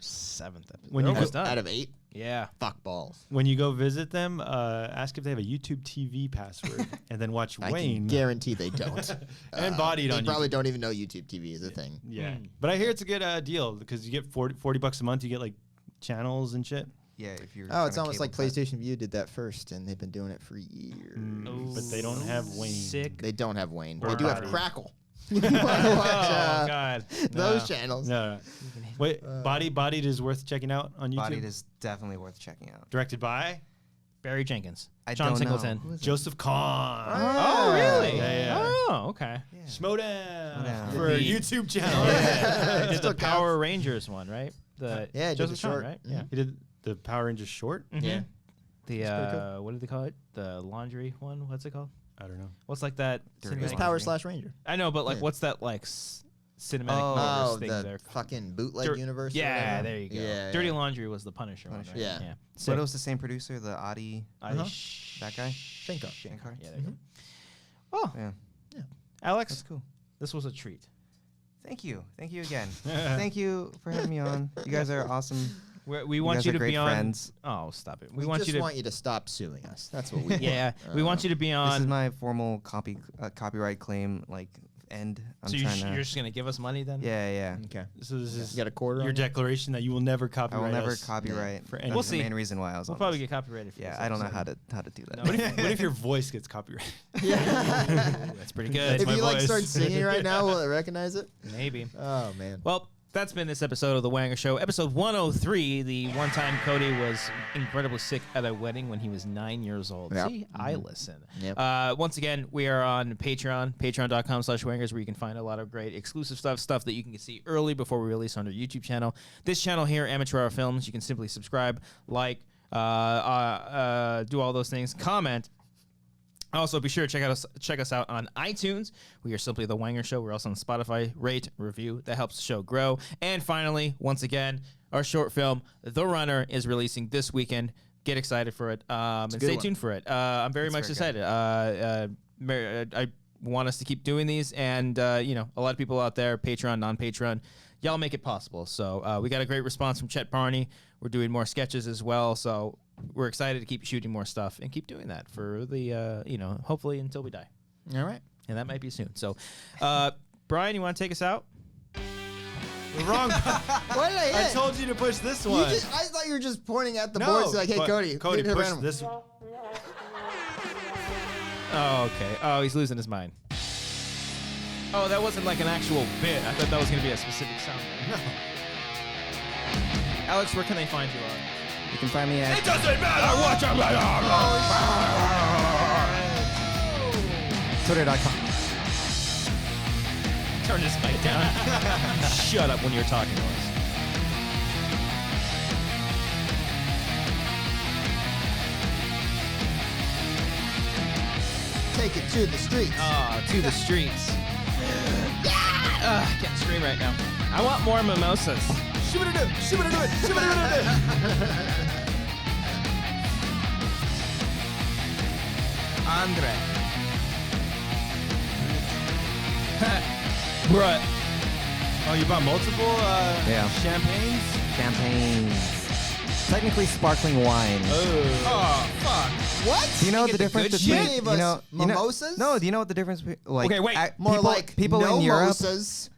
7th episode. When They're you almost go- done. Out of 8, Yeah. fuck balls. When you go visit them, ask if they have a YouTube TV password, and then watch I Wayne. can guarantee they don't. And Bodied they on probably YouTube. don't even know YouTube TV is a thing. Yeah, Mm. but I hear it's a good deal because you get 40 bucks a month. You get like channels and shit. Yeah, if you're. Oh, it's on a almost like cable set. PlayStation View did that first, and they've been doing it for years. But they don't have Wayne. Sick. They don't have Wayne. Or They do have Bodied. Crackle. You wanna watch, Oh, God. those No. channels. No, no. Wait, Bodied is worth checking out on YouTube. Bodied is definitely worth checking out. Directed by Barry Jenkins. I John don't know. Singleton. Who is it? Joseph Kahn. Oh, really? Yeah, yeah. Oh, okay. Yeah. Schmodown Schmodown. for a The- YouTube channel. Yeah. He did Still the Power Rangers one, right? Yeah, he did Joseph the Kahn, short. right? Mhm. Yeah. He did the Power Rangers short. Yeah. The That's pretty what do they call it? The laundry one. What's it called? I don't know. What's like that? Dirty It's cinematic- Power Laundry. / Ranger. I know, but like, Yeah. what's that like cinematic Oh, universe thing the there? fucking bootleg Dir- universe. or Yeah, whatever? there you go. Yeah, Dirty yeah. Laundry was the Punisher one, Punisher. right? Yeah. yeah. But Sick. it was the same producer, the Adi. That guy? Shankar. Shankar. Yeah, there you go. Oh, Yeah, Alex, that's cool. this was a treat. Thank you. Thank you again. Thank you for having me on. You guys are awesome. We want guys you are to great be on. friends. Oh, stop it. We want just you to. want you to stop suing us. That's what we want. Yeah, we want you to be This is on. my formal copyright claim end. I'm So trying to. you're just gonna give us money then? Yeah, yeah. Okay. So this is You got a quarter? your on it? declaration that you will never I copyright. will never us. copyright. For That's any- We'll the see. main reason why I was We'll on probably this. get copyrighted. For Yeah, this I don't know episode. how to do that. No. What if your voice gets copyrighted? Ooh, that's pretty good. If my you like voice. start singing right now, will it recognize it? Maybe. Oh man. Well, that's been this episode of The Wanger Show. Episode 103, the one time Cody was incredibly sick at a wedding when he was 9 years old. Yep. See, I listen. Yep. Once again, we are on Patreon, patreon.com/wangers, where you can find a lot of great exclusive stuff that you can see early before we release on our YouTube channel. This channel here, Amateur Hour Films, you can simply subscribe, like, do all those things, comment. Also, be sure to check us out on iTunes. We are simply The Wanger Show. We're also on Spotify. Rate, review. That helps the show grow. And finally, once again, our short film, The Runner, is releasing this weekend. Get excited for it. And good stay one. tuned for it. I'm very much very excited. I want us to keep doing these. And, a lot of people out there, Patreon, non-Patreon, y'all make it possible. So we got a great response from Chet Barney. We're doing more sketches as well. So we're excited to keep shooting more stuff and keep doing that for the, hopefully until we die. All right. And that might be soon. So, Brian, you want to take us out? The wrong. What did I hit? I told you to push this You one. I thought you were just pointing at the no, boards like, hey, but Cody, Cody, hit push random. this. Oh, okay. Oh, he's losing his mind. Oh, that wasn't like an actual bit. I thought that was going to be a specific sound. No. Alex, where can they find you on? You can find me at. doesn't matter what you Twitter.com. Turn this mic down. Shut up when you're talking to us. Take it to the streets. To the streets. Can't scream right now. I want more mimosas. Andre. Bruh. Oh, you bought multiple Yeah. champagnes? Champagnes. Technically sparkling wine. Oh, fuck. What? Do you know get the the difference good between shit? you know Mimosas? No, do you know what the difference between like Okay, wait. More people, like people no in Europe? mimosas.